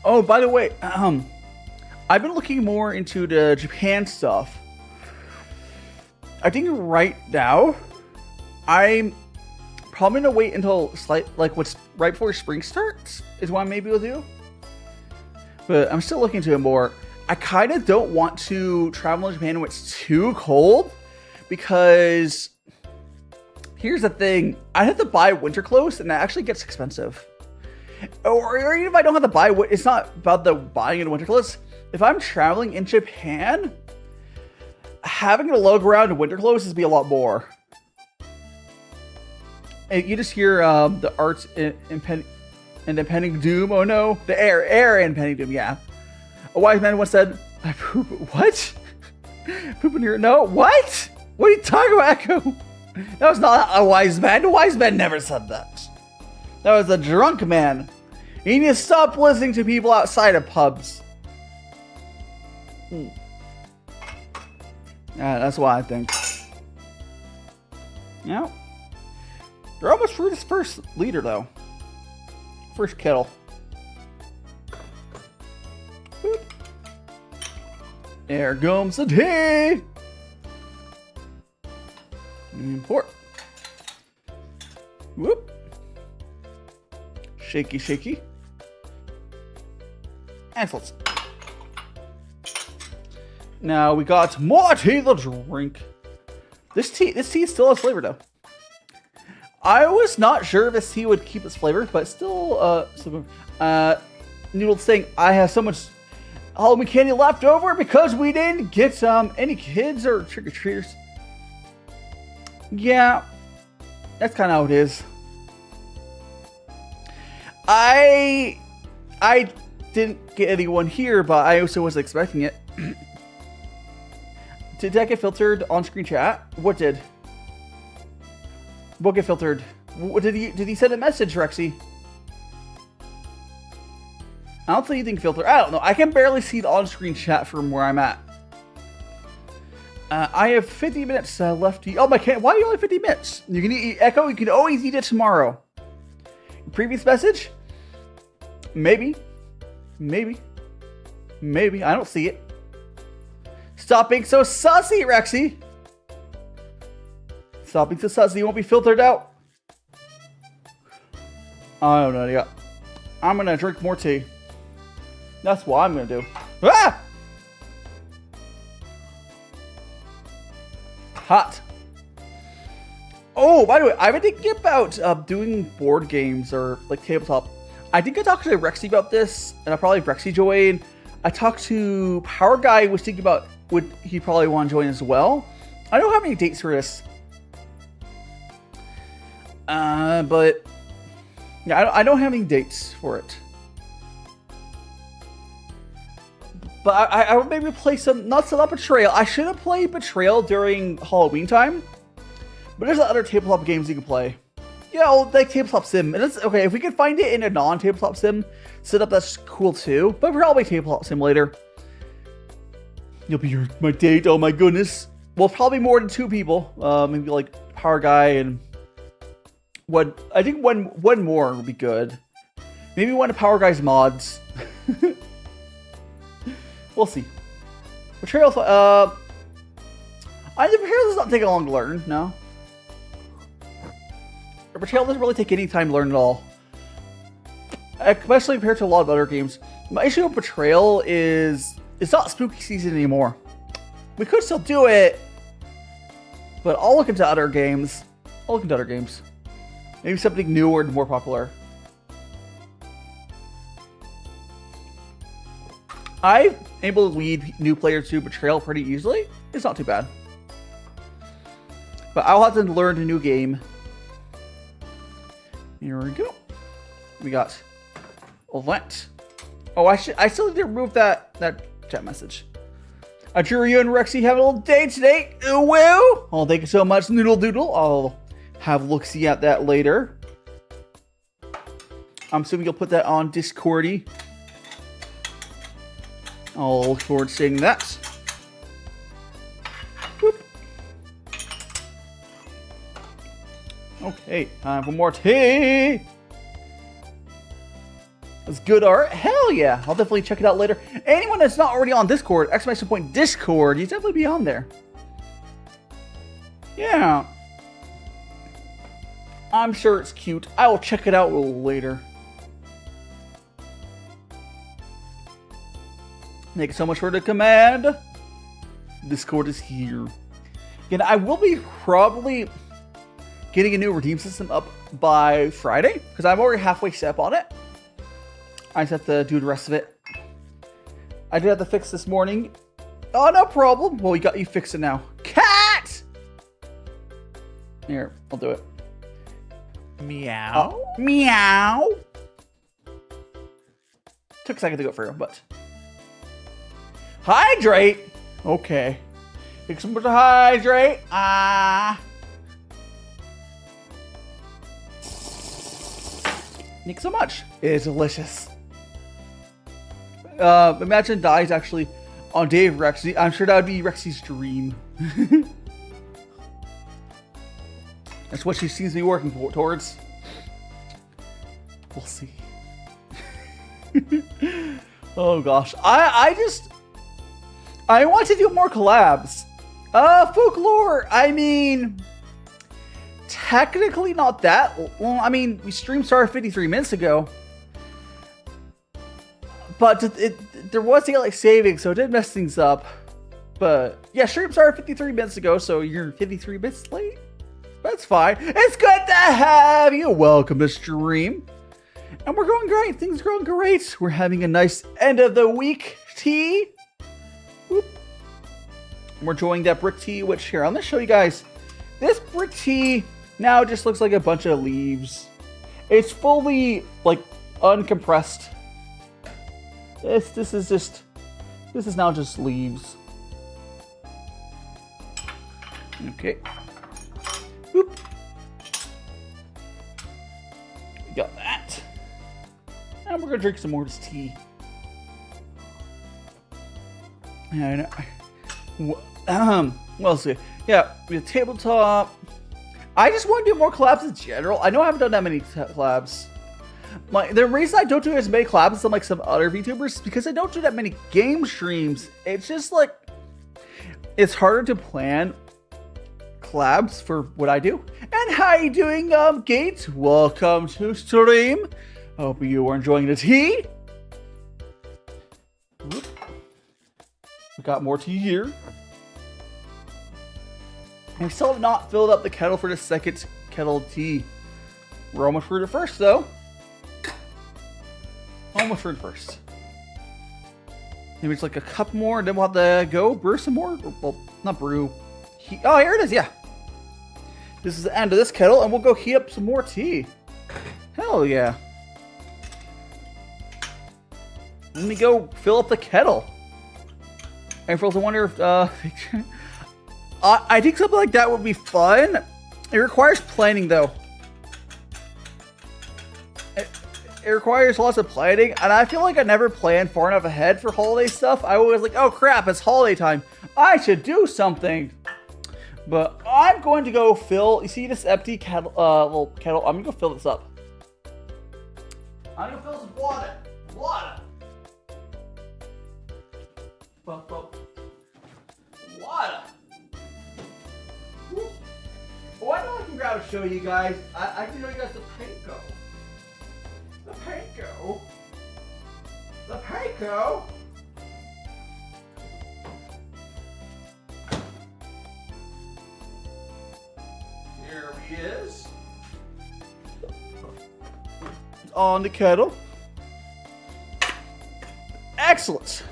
Oh, by the way, I've been looking more into the Japan stuff. I think right now, I'm probably gonna wait until what's right before spring starts is what I maybe will do. But I'm still looking into it more. I kind of don't want to travel to Japan when it's too cold, because here's the thing. I have to buy winter clothes, and that actually gets expensive. Or even if I don't have to buy, it's not about the buying of winter clothes. If I'm traveling in Japan, having to lug around in winter clothes is be a lot more. And you just hear the arts impending doom. Oh no, the air impending doom. Yeah, a wise man once said, "I poop." What? Poop in here? No. What? What are you talking about, Echo? That was not a wise man. A wise man never said that. That was a drunk man. You need to stop listening to people outside of pubs. Yeah, that's what I think. Yeah. You're almost through this first liter, though. First kettle. Boop. There comes the tea. Import. Whoop. Shaky, shaky. Excellent. Now we got more tea to drink. This tea still has flavor though. I was not sure if this tea would keep its flavor, but still, Noodle's saying, I have so much Halloween candy left over because we didn't get any kids or trick-or-treaters. Yeah, that's kind of how it is. I didn't get anyone here, but I also wasn't expecting it. Did that get filtered on screen chat? What did? What get filtered? What did he send a message, Rexy? I don't see anything filtered. I don't know. I can barely see the on-screen chat from where I'm at. I have 50 minutes left to eat. Oh my god! Why are you only 50 minutes? You can eat Echo. You can always eat it tomorrow. Previous message? Maybe. I don't see it. Stop being so sussy, Rexy. Stop being so sussy. You won't be filtered out. I don't know. Yeah. I'm gonna drink more tea. That's what I'm gonna do. Ah! Hot. Oh, by the way, I've been thinking about doing board games or like tabletop. I think I talked to Rexy about this, and I'll probably have Rexy join. I talked to Power Guy, was thinking about would he probably want to join as well. I don't have any dates for this. But yeah, I don't have any dates for it. But I would maybe play some, not set up Betrayal. I should have played Betrayal during Halloween time. But there's other tabletop games you can play. Yeah, like Tabletop Sim. And it's okay, if we can find it in a non-Tabletop Sim setup, that's cool too. But probably Tabletop Simulator. You'll be my date, oh my goodness. Well, probably more than 2 people. Maybe like Power Guy and one. I think one more would be good. Maybe one of Power Guy's mods. We'll see. Betrayal. The Betrayal does not take long to learn. No. Betrayal doesn't really take any time to learn at all. Especially compared to a lot of other games. My issue with Betrayal is it's not spooky season anymore. We could still do it, but I'll look into other games. Maybe something newer and more popular. I'm able to lead new players to Betrayal pretty easily. It's not too bad. But I'll have to learn a new game. Here we go. We got Lent. Oh, I still need to remove that chat message. I'm sure you and Rexy have a little date today. Ooh, woo! Oh, thank you so much, Noodle Doodle. I'll have a look-see at that later. I'm assuming you'll put that on Discordy. I'll look forward to seeing that. Whoop. Okay, time for more tea. That's good art. Hell yeah. I'll definitely check it out later. Anyone that's not already on Discord, !Discord, you definitely be on there. Yeah. I'm sure it's cute. I will check it out a little later. Thank you so much for the command. Discord is here. Again, I will be probably getting a new redeem system up by Friday because I'm already halfway set up on it. I just have to do the rest of it. I did have to fix this morning. Oh, no problem. Well, we got you fixed it now. Cat! Here, I'll do it. Meow. Meow. Took a second to go through, but. Hydrate! Okay. Take some more to hydrate. Thank you so much. It is delicious. Imagine Dai's actually on Dave Rexy. I'm sure that would be Rexy's dream. That's what she seems to be working towards. We'll see. Oh gosh. I want to do more collabs. Folklore, I mean, technically not that. Well, I mean, we streamed started 53 minutes ago. But there was daylight saving, so it did mess things up. But yeah, stream started 53 minutes ago, so you're 53 minutes late. That's fine. It's good to have you. Welcome to stream. And we're going great. Things are going great. We're having a nice end of the week tea. Whoop. We're enjoying that brick tea, which here, I'm going to show you guys. This brick tea now just looks like a bunch of leaves. It's fully, like, uncompressed. This is now just leaves. Okay. Whoop. We got that. And we're gonna drink some more of this tea. And what else? Yeah, we have tabletop. I just want to do more collabs in general. I know I haven't done that many collabs. The reason I don't do as many collabs as like some other VTubers is because I don't do that many game streams. It's just like, it's harder to plan collabs for what I do. And how you doing, Gates? Welcome to stream. Hope you are enjoying the tea. Whoop. We got more tea here. And we still have not filled up the kettle for the second kettle of tea. We're almost through the first though. Almost through the first. Maybe it's like a cup more, and then we'll have to go brew some more. Well, not brew. Oh, here it is, yeah. This is the end of this kettle, and we'll go heat up some more tea. Hell yeah. Let me go fill up the kettle. And for those who wonder if, I think something like that would be fun. It requires planning, though. It requires lots of planning, and I feel like I never planned far enough ahead for holiday stuff. I always like, oh crap, it's holiday time. I should do something. But I'm going to go fill, you see this empty kettle, little kettle? I'm gonna go fill this up. I'm gonna fill some water. Water. Water. Oh, I know I can grab and show you guys. I can show you guys the panko. The panko. The panko. Here he is. It's on the kettle. Excellent.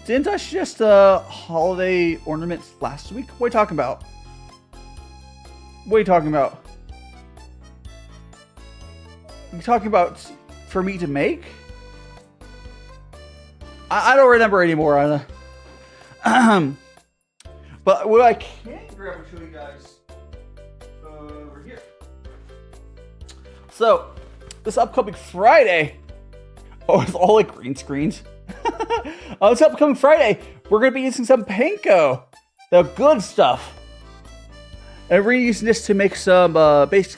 Didn't I suggest holiday ornaments last week? What are you talking about? What are you talking about? You talking about for me to make? I don't remember anymore. But what I can grab and show you guys over here. So this upcoming Friday. Oh, it's all like green screens. This upcoming Friday, we're gonna be using some panko, the good stuff. And we're using this to make some it's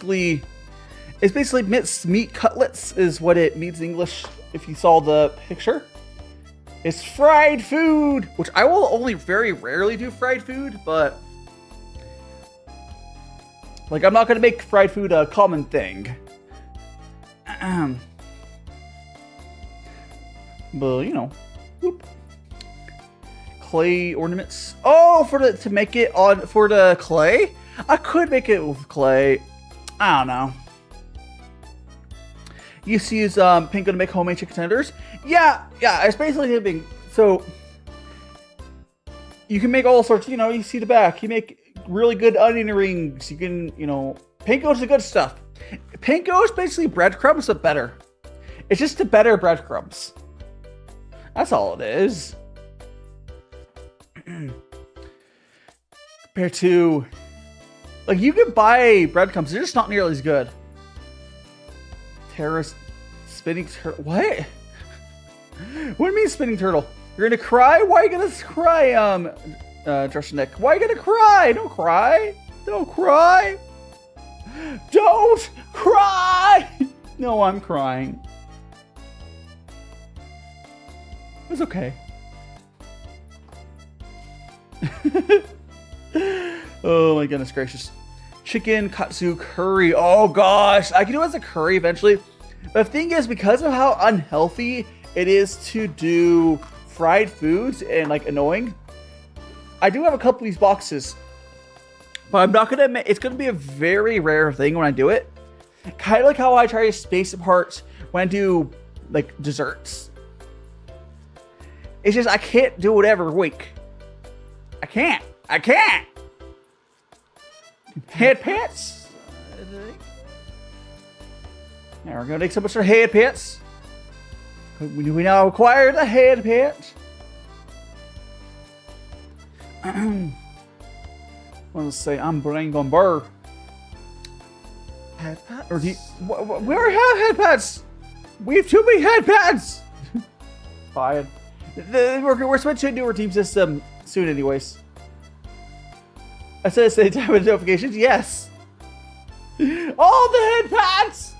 basically minced meat cutlets is what it means in English if you saw the picture. It's fried food, which I will only very rarely do fried food, but like I'm not gonna make fried food a common thing. But you know, whoop. Clay ornaments. Oh, to make it on for the clay. I could make it with clay. I don't know. You used to use Pinko to make homemade chicken tenders. Yeah, it's basically something. So you can make all sorts. You know, you see the back. You make really good onion rings. You can, you know, Pinko's the good stuff. Pinko is basically breadcrumbs, but better. It's just the better breadcrumbs. That's all it is. Compared to, like, you can buy breadcrumbs, they're just not nearly as good. Terrace, spinning turtle. What? What do you mean spinning turtle? You're gonna cry? Why are you gonna cry, Nick? Why are you gonna cry? Don't cry. Don't cry. Don't cry. No, I'm crying. It's okay. Oh my goodness gracious. Chicken katsu curry. Oh gosh, I can do it as a curry eventually. But the thing is, because of how unhealthy it is to do fried foods and like annoying, I do have a couple of these boxes. But I'm not gonna admit, it's gonna be a very rare thing when I do it. Kind of like how I try to space apart when I do like desserts. It's just I can't do it every week. I can't. Head pants. Now we're gonna make some extra head pants. We now acquire the head pants. Let's say I'm brain on burr. Head pants? Or we already have head pants. We have too many head pants. Fine. We're switching to our team system soon, anyways. I said the same time with notifications. Yes. All the head pats.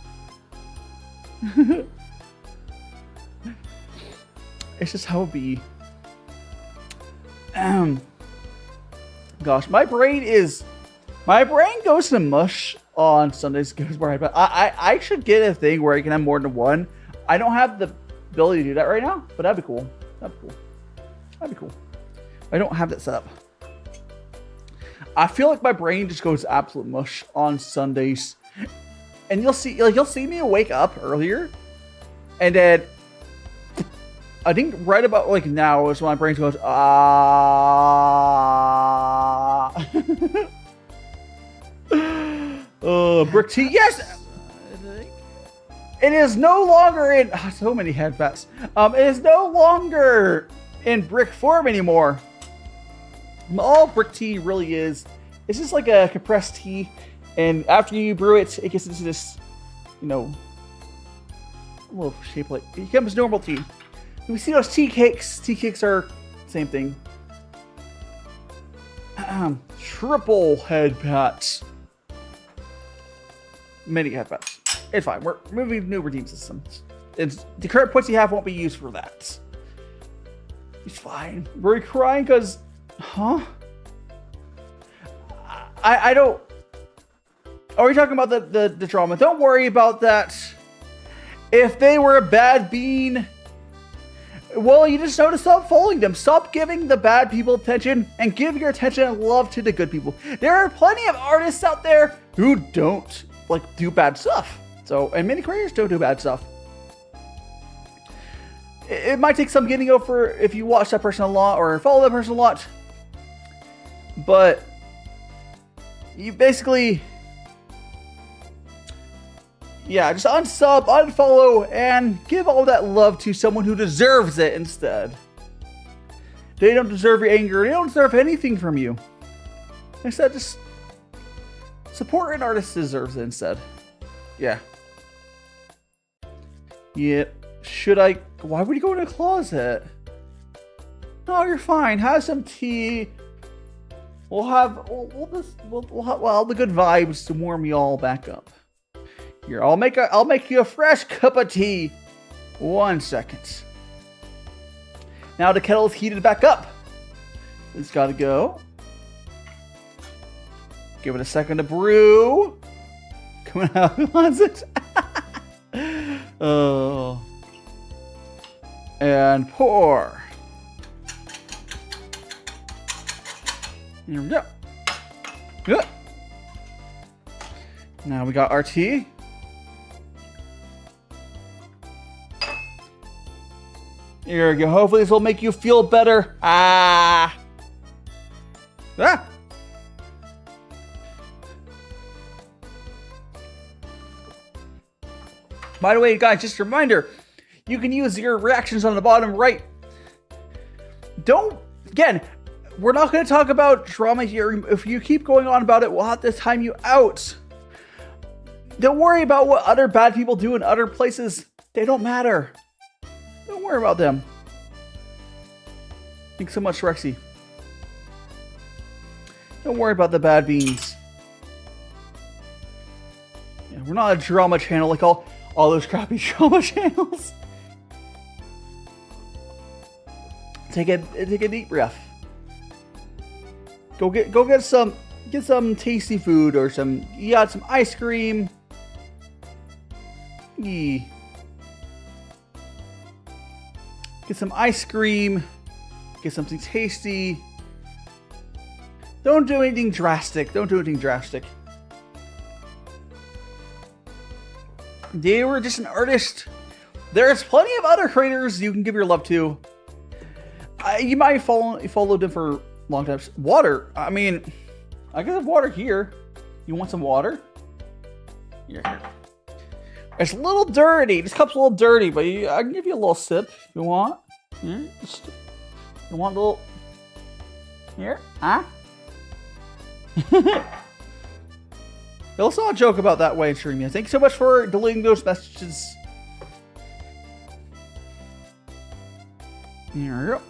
It's just how it be. Gosh, my brain goes to mush on Sundays. But I should get a thing where I can have more than one. I don't have the ability to do that right now, but that'd be cool. That'd be cool. I don't have that set up. I feel like my brain just goes absolute mush on Sundays, and you'll see me wake up earlier, and then I think right about like now is when my brain goes brick tea. Yes, it is no longer in so many head pats. It is no longer in brick form anymore. All brick tea really is, it's just like a compressed tea, and after you brew it, it gets into this, you know, little shape like it becomes normal tea. We see those tea cakes. Tea cakes are same thing. Triple head pats. Many head pats. It's fine. We're moving to new redeem systems. The current points you have won't be used for that. It's fine. We're crying because, huh? I don't. Are we talking about the drama? Don't worry about that. If they were a bad bean, well, you just know to stop following them. Stop giving the bad people attention and give your attention and love to the good people. There are plenty of artists out there who don't like do bad stuff. So, and many creators don't do bad stuff. It might take some getting over if you watch that person a lot or follow that person a lot. But you basically, yeah, just unsub, unfollow, and give all that love to someone who deserves it instead. They don't deserve your anger. They don't deserve anything from you. Instead, just support an artist deserves it instead. Yeah. Yep. Should I? Why would you go in a closet? No, you're fine. Have some tea. We'll have all the good vibes to warm you all back up. Here, I'll make you a fresh cup of tea. 1 second. Now the kettle is heated back up. It's got to go. Give it a second to brew. Coming out of the closet. Oh. And pour. Here we go. Good. Now we got our tea. Here we go. Hopefully this will make you feel better. Ah. By the way, guys, just a reminder, you can use your reactions on the bottom right. Again, we're not going to talk about drama here. If you keep going on about it, we'll have to time you out. Don't worry about what other bad people do in other places. They don't matter. Don't worry about them. Thanks so much, Rexy. Don't worry about the bad beans. Yeah, we're not a drama channel like all those crappy drama channels. Take a deep breath. Go get some tasty food or some ice cream. Get some ice cream. Get something tasty. Don't do anything drastic. They were just an artist. There's plenty of other creators you can give your love to. You might follow them for long times. Water. I mean, I guess I have water here. You want some water? Here. It's a little dirty. This cup's a little dirty, but I can give you a little sip if you want. You want a little? Here? Huh? Let's not joke about that way in streaming. Thank you so much for deleting those messages. Here we go.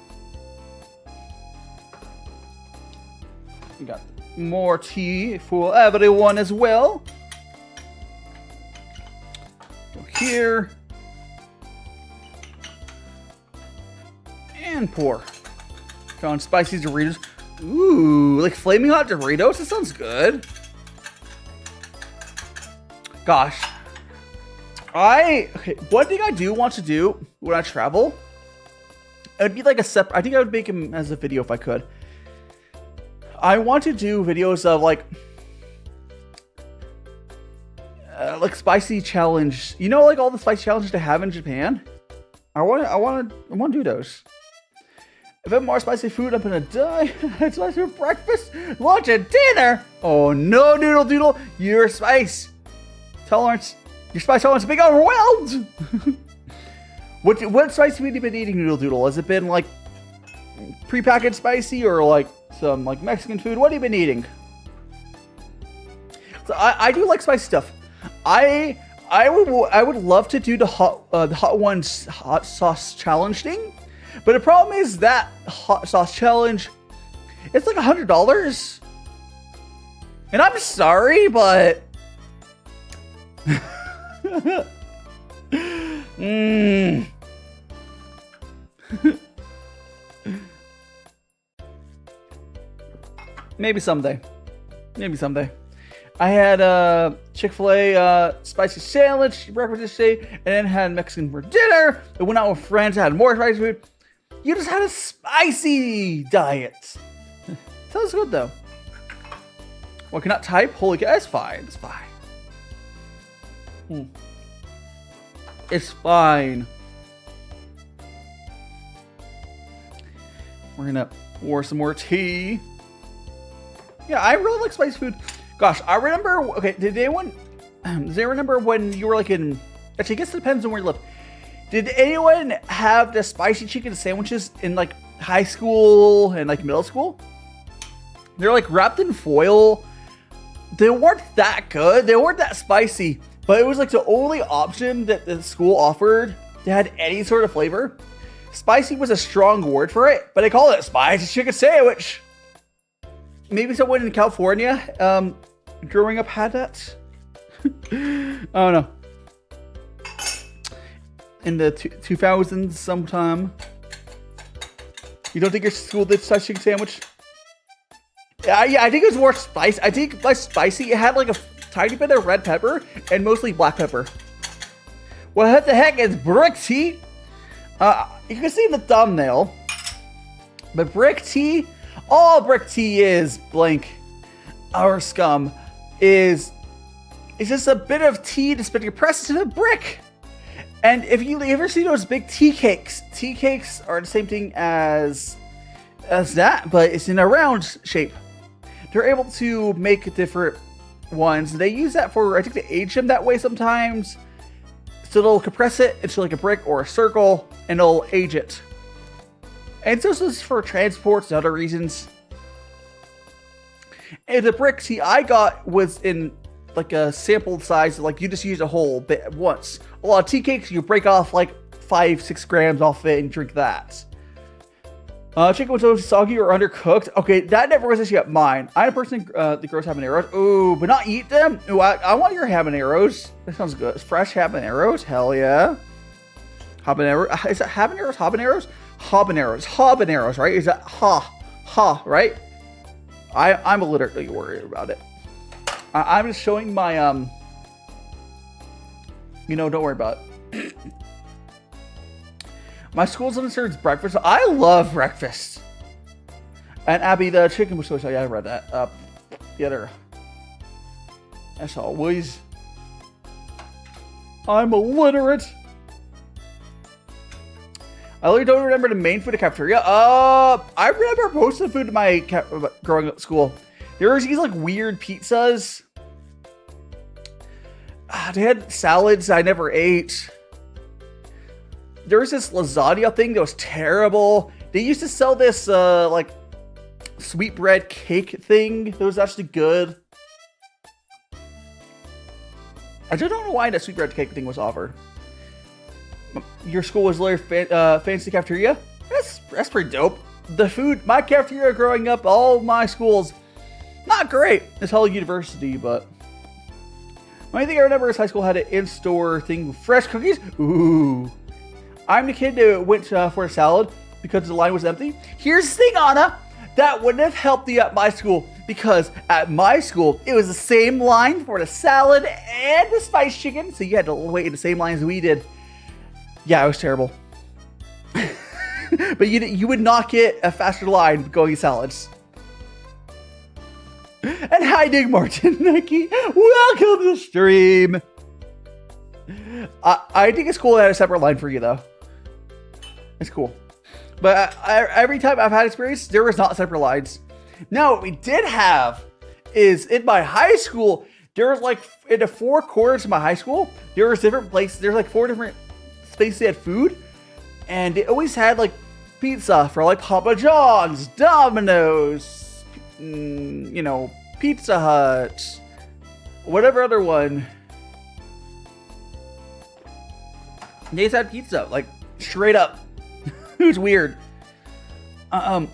We got more tea for everyone as well. Go here. And pour. Found spicy Doritos. Ooh, like flaming hot Doritos? That sounds good. Gosh. One thing I do want to do when I travel, it would be like a separate, I think I would make him as a video if I could. I want to do videos of like spicy challenge. You know, like all the spicy challenges they have in Japan? I want to do those. If I have more spicy food, I'm gonna die. It's spicy for breakfast, lunch, and dinner. Oh no, Noodle Doodle, your spice tolerance, your spice tolerance is being overwhelmed. What spicy food have you been eating, Noodle Doodle? Has it been like prepackaged spicy or like some like Mexican food? What have you been eating? So I do like spicy stuff. I would love to do the hot sauce challenge thing. But the problem is that hot sauce challenge, it's like $100. And I'm sorry, but Maybe someday. I had a Chick-fil-A spicy sandwich breakfast today, and then had Mexican for dinner. I went out with friends, had more spicy food. You just had a spicy diet. Sounds good though. Well, I cannot type. Holy cow, it's fine. It's fine. It's fine. We're gonna pour some more tea. Yeah, I really like spicy food. Gosh, I remember. Okay, does anyone remember when you were like in? Actually, I guess it depends on where you live. Did anyone have the spicy chicken sandwiches in like high school and like middle school? They're like wrapped in foil. They weren't that good. They weren't that spicy, but it was like the only option that the school offered that had any sort of flavor. Spicy was a strong word for it, but they call it a spicy chicken sandwich. Maybe someone in California growing up had that. I don't know. In the 2000s sometime. You don't think your school did such a chicken sandwich? Yeah, I think it was more spicy. I think less spicy. It had like a tiny bit of red pepper and mostly black pepper. What the heck is Brixie? you can see in the thumbnail, but brick tea, all brick tea is, blank, our scum, is just a bit of tea that's been compressed into a brick. And if you ever see those big tea cakes are the same thing as that, but it's in a round shape. They're able to make different ones. They use that for, I think they age them that way sometimes. So they'll compress it into like a brick or a circle, and they'll age it. And it's also for transports and other reasons. And the brick tea I got was in like a sampled size, like you just use a whole bit at once. A lot of tea cakes, you break off like 5-6 grams off it and drink that. Chicken was so soggy or undercooked. Okay, that never was actually at mine. I'm a person that grows habaneros. Ooh, but not eat them. Ooh, I want your habaneros. That sounds good. Fresh habaneros, hell yeah. Habanero, is that habaneros? Habaneros, right? Is that right? I'm literally worried about it. I'm just showing my, don't worry about it. My school sometimes serves breakfast. I love breakfast. And Abby, the chicken was so yeah, I read that. The other. As always. I'm illiterate. I really don't remember the main food at cafeteria. I remember most of the food in my growing up school. There was these like weird pizzas. They had salads I never ate. There was this lasagna thing that was terrible. They used to sell this like sweetbread cake thing that was actually good. I just don't know why that sweetbread cake thing was offered. Your school was literally fancy cafeteria? That's pretty dope. The food, my cafeteria growing up, all my schools, not great. It's Hell University, but the only thing I remember is high school had an in-store thing with fresh cookies. Ooh. I'm the kid that went for a salad because the line was empty. Here's the thing, Anna. That wouldn't have helped you at my school because at my school, it was the same line for the salad and the spiced chicken. So you had to wait in the same line as we did. Yeah, it was terrible. But you would not get a faster line going salads. And hi, Dig Martin, Nike. Welcome to the stream. I think it's cool to have a separate line for you, though. It's cool. But every time I've had experience, there was not separate lines. Now, what we did have is in my high school, there was like, in the 4 corners of my high school, there was different places. There's like 4 different spaces that had food. And they always had like pizza for like Papa John's, Domino's, Pizza Hut, whatever other one. They just had pizza, like straight up. It was weird. How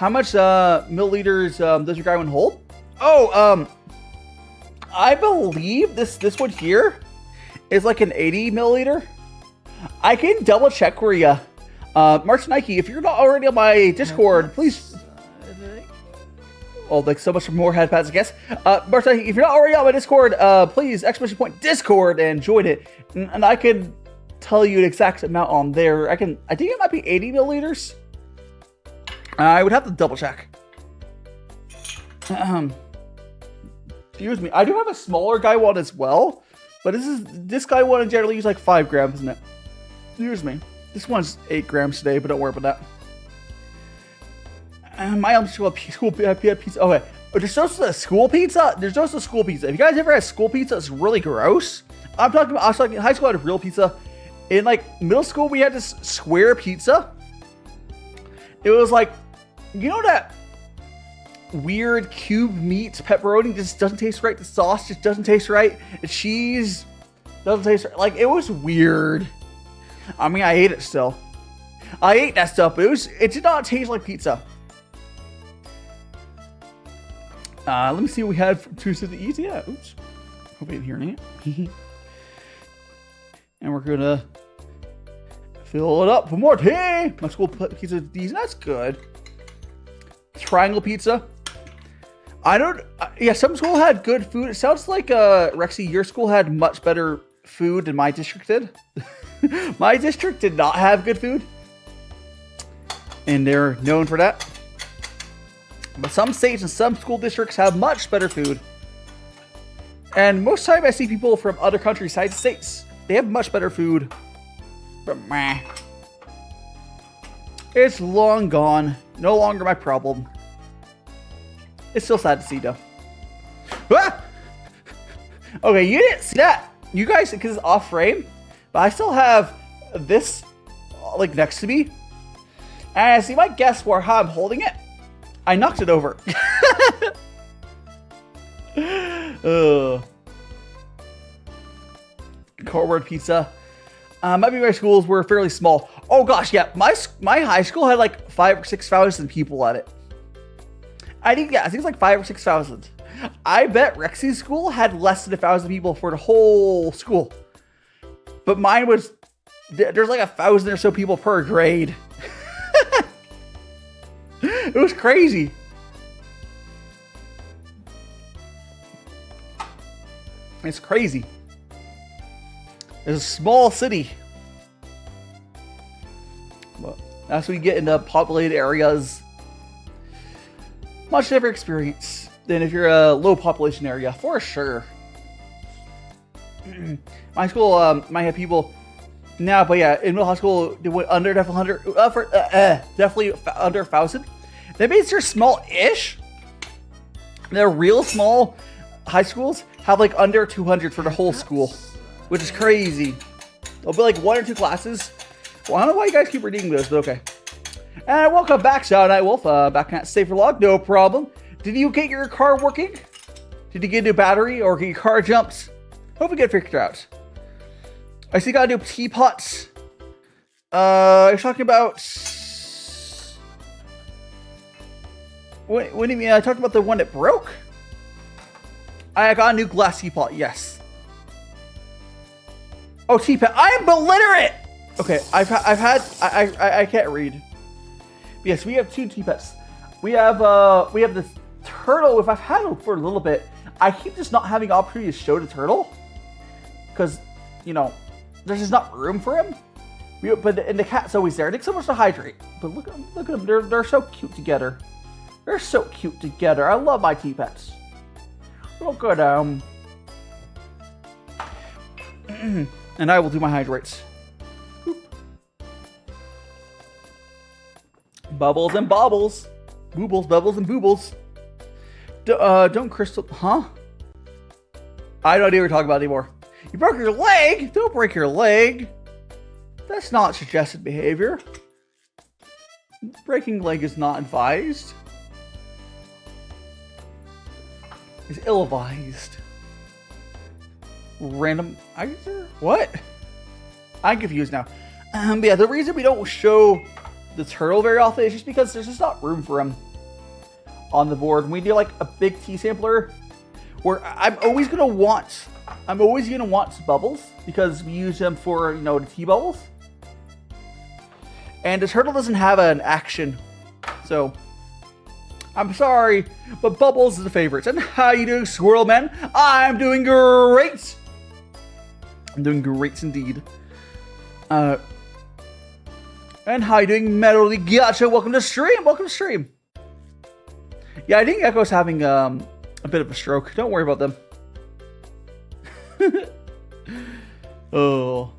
much milliliters does your guy one hold? Oh, I believe this one here is like an 80 milliliter. I can double check for you. March Nike, if you're not already on my Discord, please. Oh, like so much more head pads, I guess. March Nike, if you're not already on my Discord, please ! Discord and join it, and I can tell you an exact amount on there. I think it might be 80 milliliters. I would have to double check. Excuse me. I do have a smaller guy one as well, but this guy one generally use like 5 grams, isn't it? Excuse me. This one's 8 grams today, but don't worry about that. My school pizza. Okay, there's also a school pizza. There's also school pizza. If you guys ever had school pizza, it's really gross. I was talking high school, I had real pizza. In like middle school, we had this square pizza. It was like, that weird cube meat pepperoni just doesn't taste right. The sauce just doesn't taste right. The cheese doesn't taste right. Like, it was weird. I mean, I ate it still. I ate that stuff, but it did not taste like pizza. Let me see what we had from Tuesday the Easy. Yeah, oops. Hope you didn't hear any. And we're gonna fill it up with more tea. My school pizza these. That's good. Triangle pizza. Yeah, some school had good food. It sounds like Rexy, your school had much better food than my district did. My district did not have good food. and they're known for that. But some states and some school districts have much better food. And most time I see people from other countries, side states, they have much better food. But meh. It's long gone. No longer my problem. It's still sad to see though. Ah! Okay, you didn't see that. You guys, because it's off frame, but I still have this like next to me. And as you might guess where how I'm holding it, I knocked it over. Cardboard pizza. My schools were fairly small. Oh gosh, yeah. My high school had like 5,000 or 6,000 people at it. I think it's like 5,000 or 6,000. I bet Rexy's school had less than 1,000 people for the whole school. But mine was, there's like 1,000 or so people per grade. It was crazy. It's crazy. It's a small city. But as we get into populated areas, much different experience than if you're a low population area, for sure. My school might have people now, but yeah, in middle high school, they went under definitely under 1,000. That means they're small-ish. They're real small high schools have like under 200 for the whole school, which is crazy. There'll be like 1 or 2 classes. Well, I don't know why you guys keep reading those, but okay. And welcome back, Shadow Night Wolf. Back at Safer Log, no problem. Did you get your car working? Did you get a new battery or get your car jumped? Hope we get it figured out. I see you got a new teapot. You're talking about... What do you mean? I talked about the one that broke? I got a new glass teapot, yes. Oh, teapot. I am belligerent! Okay, I can't read. Yes, we have 2 teapots. We have this turtle, if I've had it for a little bit. I keep just not having opportunity to show the turtle. Because, you know, there's just not room for him. And the cat's always there. It takes so much to hydrate. But look at them. They're so cute together. They're so cute together. I love my teapots. Look at them. And I will do my hydrates. Bubbles and bobbles. Boobles, bubbles, and boobles. Don't crystal... Huh? I don't even talk about it anymore. You broke your leg? Don't break your leg. That's not suggested behavior. Breaking leg is not advised. It's ill-advised. Randomizer? What? I'm confused now. But yeah, the reason we don't show the turtle very often is just because there's just not room for him on the board. When we do like a big tea sampler, where I'm always gonna want bubbles because we use them for, you know, the tea bubbles. And the turtle doesn't have an action, so I'm sorry, but Bubbles is the favorites. And how you doing, Squirrel Man? I'm doing great. I'm doing great indeed. And how you doing, Metal Gotcha? Welcome to stream. Welcome to stream. Yeah, I think Echo's having a bit of a stroke. Don't worry about them. Oh.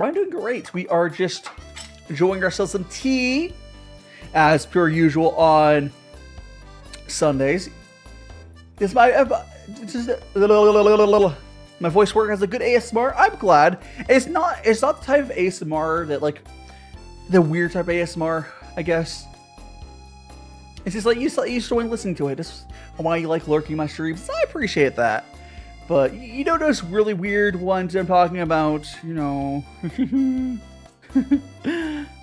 I'm doing great. We are just enjoying ourselves some tea, as per usual on Sundays. Is my voice work has a good ASMR? I'm glad. It's not the type of ASMR that, like, the weird type of ASMR, I guess. It's just like you just want listening to it. That's why you like lurking my streams. I appreciate that. But you know those really weird ones I'm talking about, you know.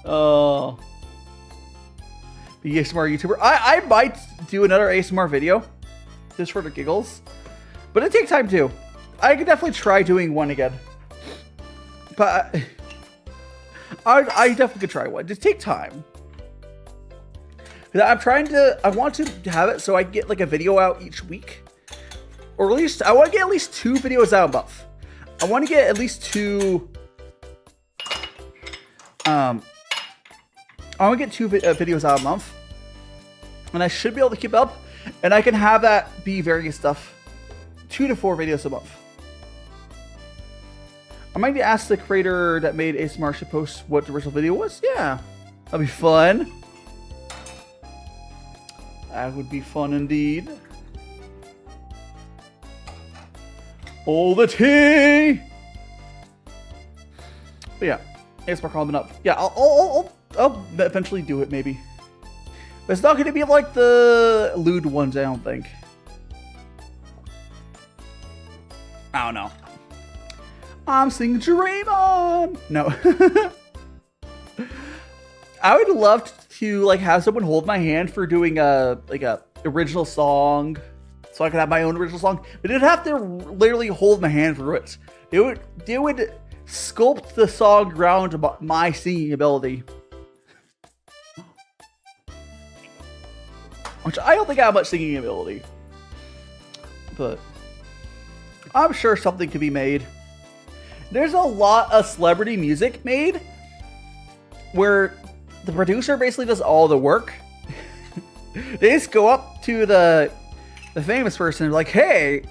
Oh. The ASMR YouTuber. I might do another ASMR video. Just for the giggles. But it takes time too. I could definitely try doing one again. But I definitely could try one. Just take time. I want to have it so I get like a video out each week. Or at least, I want to get at least 2 videos out a month. I want to get at least 2 I want to get 2 videos out a month, and I should be able to keep up, and I can have that be various stuff. 2 to 4 videos a month. I might ask the creator that made ASMR should post what the original video was. Yeah, that'd be fun. That would be fun indeed. All the tea. But yeah, ASMR coming up. Yeah, I'll eventually do it maybe. But it's not going to be like the lewd ones, I don't think. I don't know. I'm singing Dream On. No. I would love to like have someone hold my hand for doing a original song, so I could have my own original song. But they'd have to literally hold my hand through it. They would sculpt the song around my singing ability, which I don't think I have much singing ability, but I'm sure something could be made. There's a lot of celebrity music made where the producer basically does all the work. They just go up to the famous person and like, hey,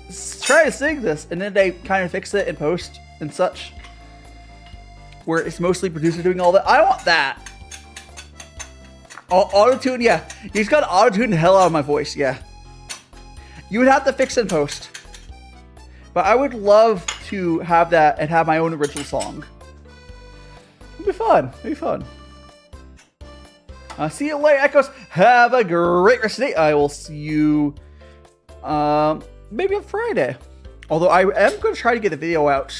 try to sing this, and then they kind of fix it in post and such, where it's mostly producer doing all that. I want that. Auto-tune, yeah. He's got auto-tune the hell out of my voice, yeah. You would have to fix it in post. But I would love to have that and have my own original song. It'd be fun. It'd be fun. See you later, Echoes. Have a great rest of the day. I will see you maybe on Friday. Although I am going to try to get the video out.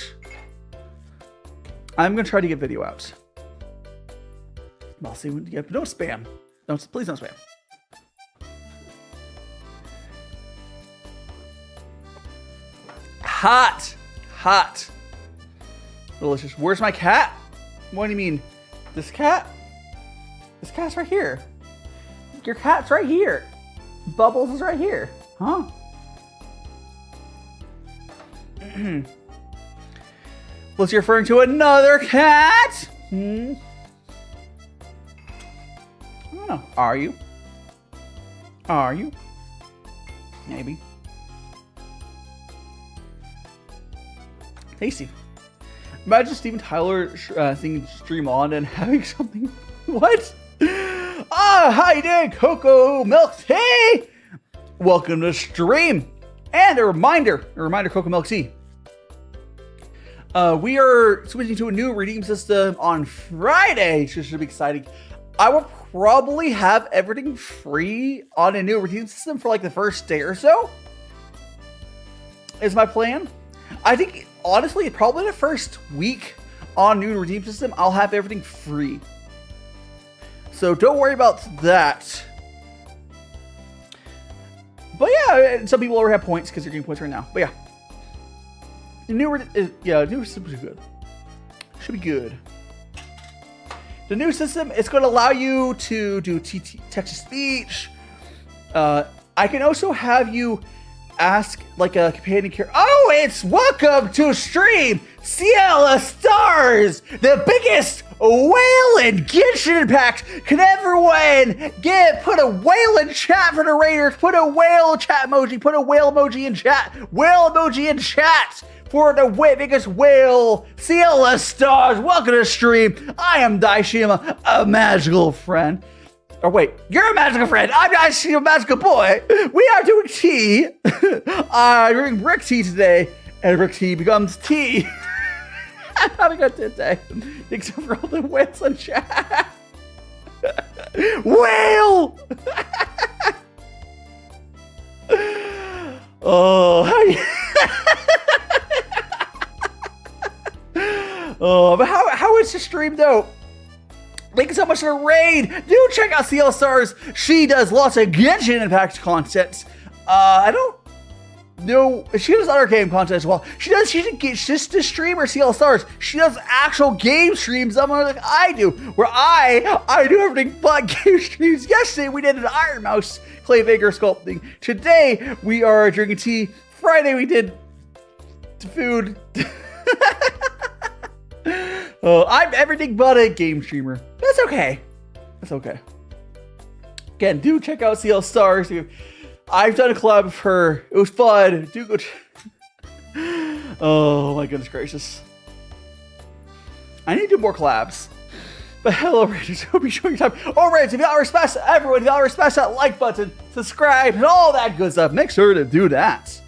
I'm going to try to get video out. I'll see when you get. No spam. No, please don't spam. Hot. Hot. Delicious. Where's my cat? What do you mean? This cat? This cat's right here. Your cat's right here. Bubbles is right here. Huh? Was you referring to another cat? I don't know. Are you? Are you? Maybe. Tasty. Imagine Steven Tyler singing Stream On and having something. What? Hi there, Cocoa Milk Tea! Welcome to the stream. And a reminder, Cocoa Milk Tea. We are switching to a new redeem system on Friday, so it should be exciting. I will probably have everything free on a new redeem system for like the first day or so. Is my plan. I think, honestly, probably the first week on new redeem system, I'll have everything free. So don't worry about that. But yeah, some people already have points because they're getting points right now. But yeah. The new system should be good. Should be good. The new system is going to allow you to do text-to-speech. I can also have you ask like a companion character. Oh, it's welcome to stream Ciela Stars, the biggest whale in Genshin Impact. Can everyone put a whale in chat for the Raiders? Put a whale chat emoji. Put a whale emoji in chat. Whale emoji in chat for the biggest whale, Ciela Stars. Welcome to the stream. I am DaiShima, a magical friend. Oh wait, you're a magical friend. I'm DaiShima, a magical boy. We are doing tea. I'm drinking brick tea today, and brick tea becomes tea. I'm having a good day. Thanks for all the whales in chat. Whale! Oh, oh, but how is the stream though? Thank you so much for the raid. Do check out CL Stars. She does lots of Genshin Impact content. I don't know. She does other game content as well. She does just a streamer, CL Stars. She does actual game streams, like I do, where I do everything but game streams. Yesterday we did an Iron Mouse clay figure sculpting. Today we are drinking tea. Friday we did food. I'm everything but a game streamer. That's okay. That's okay. Again, do check out CL Stars. I've done a collab with her. It was fun. Do go. Oh my goodness gracious. I need to do more collabs. But hello, Raiders. Hope you're showing your time. Alright, so if y'all respect everyone, if y'all respect that like button, subscribe, and all that good stuff, make sure to do that.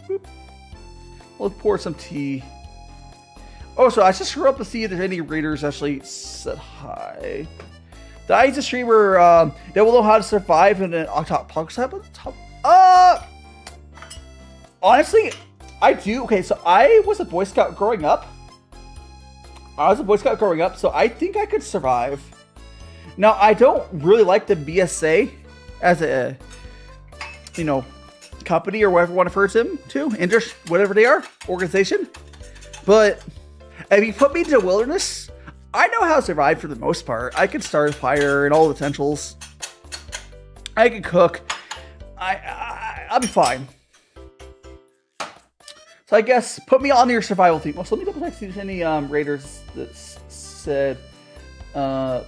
Boop. Let's pour some tea. Oh, so I just screwed up to see if there's any Raiders actually said hi. Dai's a streamer that will know how to survive in an apocalypse. Honestly, I do. Okay, so I was a Boy Scout growing up. So I think I could survive. Now, I don't really like the BSA as a, company or whatever you want to refer to them to, industry, whatever they are, organization. But if you put me into the wilderness, I know how to survive for the most part. I can start a fire and all the essentials. I can cook. I'll be fine. So I guess put me on your survival team. Well, so let me double check see if there's any raiders that said I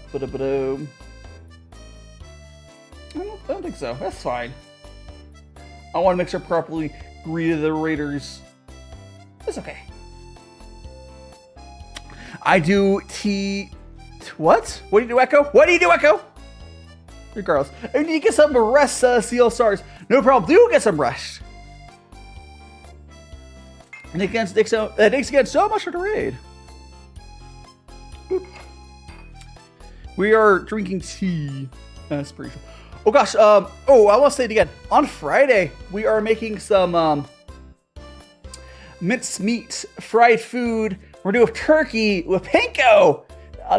don't think so. That's fine. I want to make sure properly greeted the raiders. That's okay. I do what? What do you do, Echo? What do you do, Echo? Regardless. And you get some rest, CL Stars. No problem. Do get some rest. And thanks again so much for the raid. Boop. We are drinking tea. That's pretty cool. Oh gosh, I want to say it again. On Friday, we are making some minced meat, fried food. We're doing turkey with panko.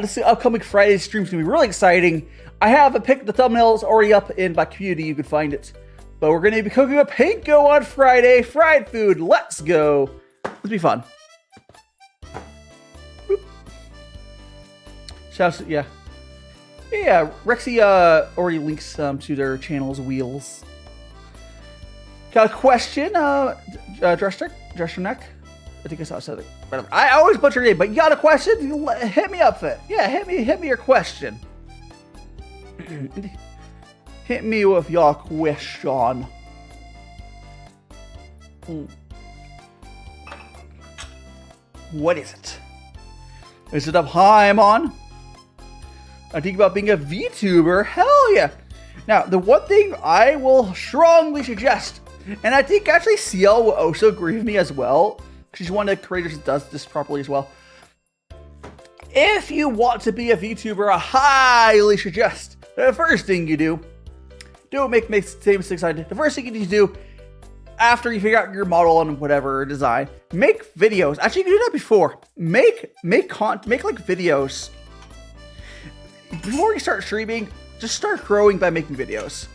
This upcoming Friday stream is going to be really exciting. I have a pic, the thumbnails already up in my community. You can find it. But we're going to be cooking with panko on Friday. Fried food. Let's go. Let's be fun. Boop. Shouts, yeah. Yeah, Rexy already links to their channel's wheels. Got a question, Dresser Neck? I think I saw something. I always butcher your name, but you got a question? Hit me up, Fit. Yeah, hit me your question. Hit me with your question. What is it? Is it up high I'm on? I think about being a VTuber. Hell yeah! Now, the one thing I will strongly suggest, and I think actually CL will also agree with me as well, she's one of the creators that does this properly as well. If you want to be a VTuber, I highly suggest the first thing you do, don't make the same mistakes I did. The first thing you need to do after you figure out your model and whatever design, make videos. Actually, you can do that before. Make like videos. Before you start streaming, just start growing by making videos.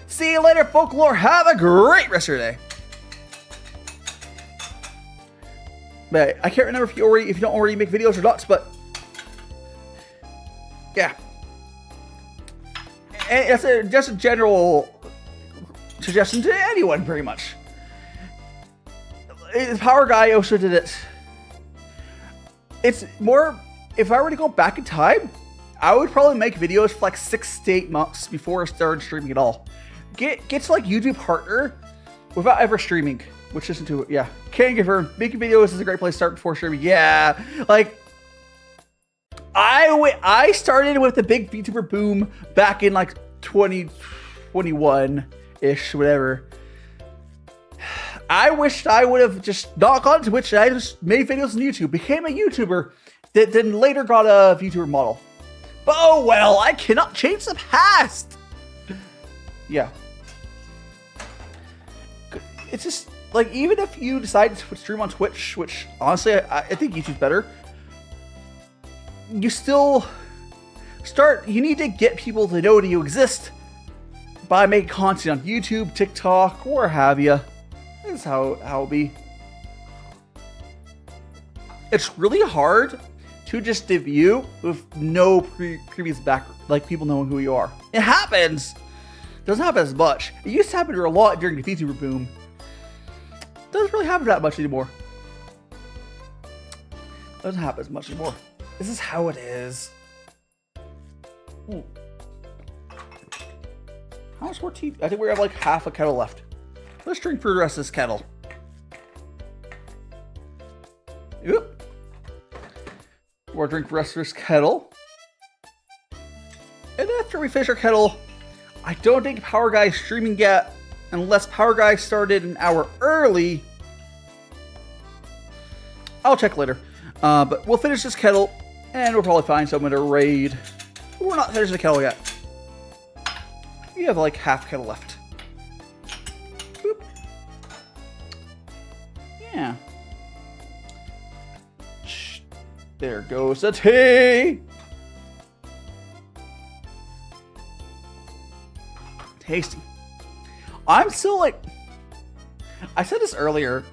See you later, Folklore. Have a great rest of your day. But I can't remember if you don't already make videos or not, but yeah. And it's just a general suggestion to anyone, pretty much. The Power Guy also did it. It's more, if I were to go back in time, I would probably make videos for like 6 to 8 months before I started streaming at all. Get to like YouTube partner without ever streaming, which isn't too, yeah. Can confirm, making videos is a great place to start before streaming. Yeah, like I started with the big VTuber boom back in like 2021-ish, whatever. I wished I would have just not gone to Twitch and I just made videos on YouTube, became a YouTuber, that then later got a VTuber model. But oh well, I cannot change the past. Yeah. It's just, like, even if you decide to stream on Twitch, which, honestly, I think YouTube's better, you still you need to get people to know that you exist by making content on YouTube, TikTok, or have you. That's how it'll be. It's really hard to just debut with no previous background, like people knowing who you are. It happens. It doesn't happen as much. It used to happen a lot during the VTuber boom. It doesn't really happen that much anymore. Doesn't happen as much anymore. This is how it is. How much more tea? I think we have like half a kettle left. Let's drink for the rest of this kettle. Oop. More drink for the rest of this kettle. And after we finish our kettle, I don't think Power Guy is streaming yet, unless Power Guy started an hour early. I'll check later. But we'll finish this kettle, and we'll probably find someone to raid. But we're not finished the kettle yet. We have like half kettle left. Boop. Yeah. There goes the tea. Tasty. I'm still like, I said this earlier,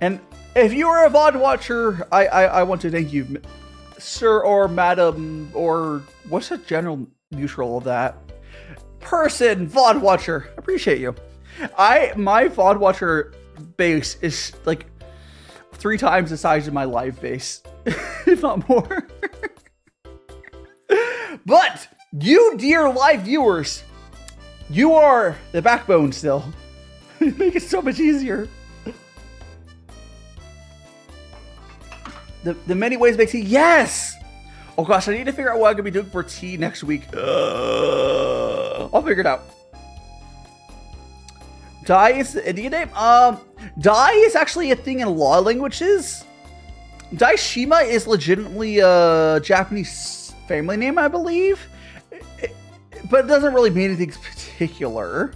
and if you are a VOD watcher, I want to thank you, sir or madam, or what's the general neutral of that? Person, VOD watcher. Appreciate you. My VOD watcher base is like 3 times the size of my live base, if not more. But you, dear live viewers, you are the backbone still. Make it so much easier. The many ways to make tea. Yes! Oh gosh, I need to figure out what I'm going to be doing for tea next week. I'll figure it out. Dai is the Indian name? Dai is actually a thing in a lot of languages. Daishima is legitimately a Japanese family name, I believe. But it doesn't really mean anything particular.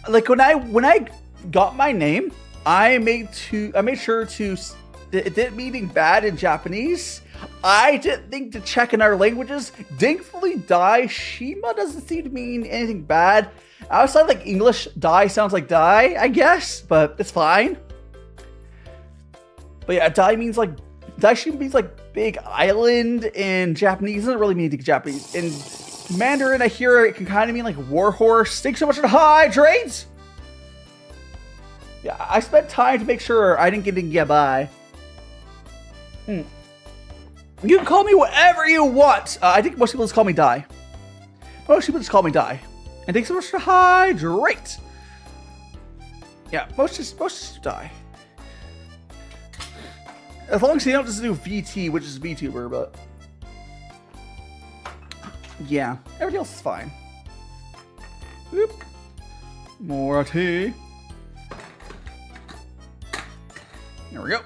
Like when I got my name, I made sure to it didn't mean anything bad in Japanese. I didn't think to check in our languages. Thankfully, Daishima doesn't seem to mean anything bad. Outside like English, Dai sounds like die, I guess, but it's fine. But yeah, Dai means like Daishima means like big island in Japanese. It doesn't really mean anything Japanese. In Mandarin, I hear it can kind of mean like warhorse. Thanks so much for the hydrates. Yeah, I spent time to make sure I didn't get by. You can call me whatever you want. I think most people just call me Dai. Most people just call me Dai. And thanks so much for the hydrate. Yeah, most just Dai. As long as you don't just do VT, which is VTuber, but yeah, everything else is fine. Whoop. More tea. There we go.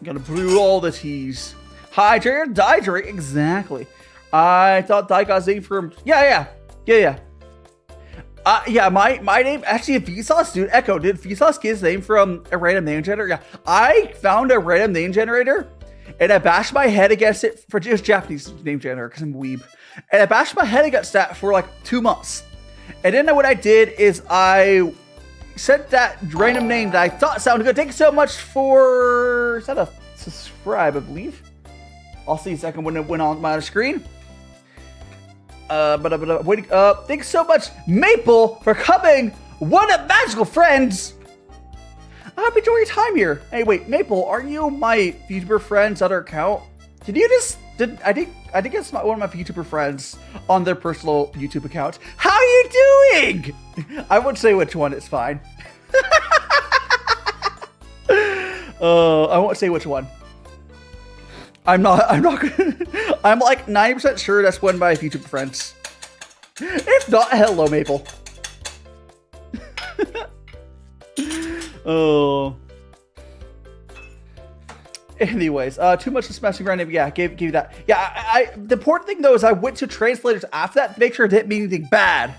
Gotta brew all the teas. Hydrate, dietary, exactly. I thought Dai got his name from yeah. My name actually Vsauce, dude. Echo, did Vsauce get his name from a random name generator? Yeah, I found a random name generator and I bashed my head against it for just Japanese name generator because I'm a weeb. And I bashed my head against that for like 2 months. And then what I did is I sent that random name that I thought sounded good. Thank you so much for, is that a subscribe, I believe? I'll see a second when it went on my screen. Thanks so much, Maple, for coming. What a magical friends. I hope you enjoy your time here. Hey, wait, Maple, aren't you my VTuber friend's other account? Did you just, I think it's one of my VTuber friends on their personal YouTube account. How are you doing? I won't say which one, it's fine. I won't say which one. I'm not gonna, I'm like 90% sure that's one of my VTuber friends. If not, hello, Maple. Oh. Anyways, too much smashing random. Yeah, gave you that. Yeah, the important thing though is I went to translators after that to make sure it didn't mean anything bad.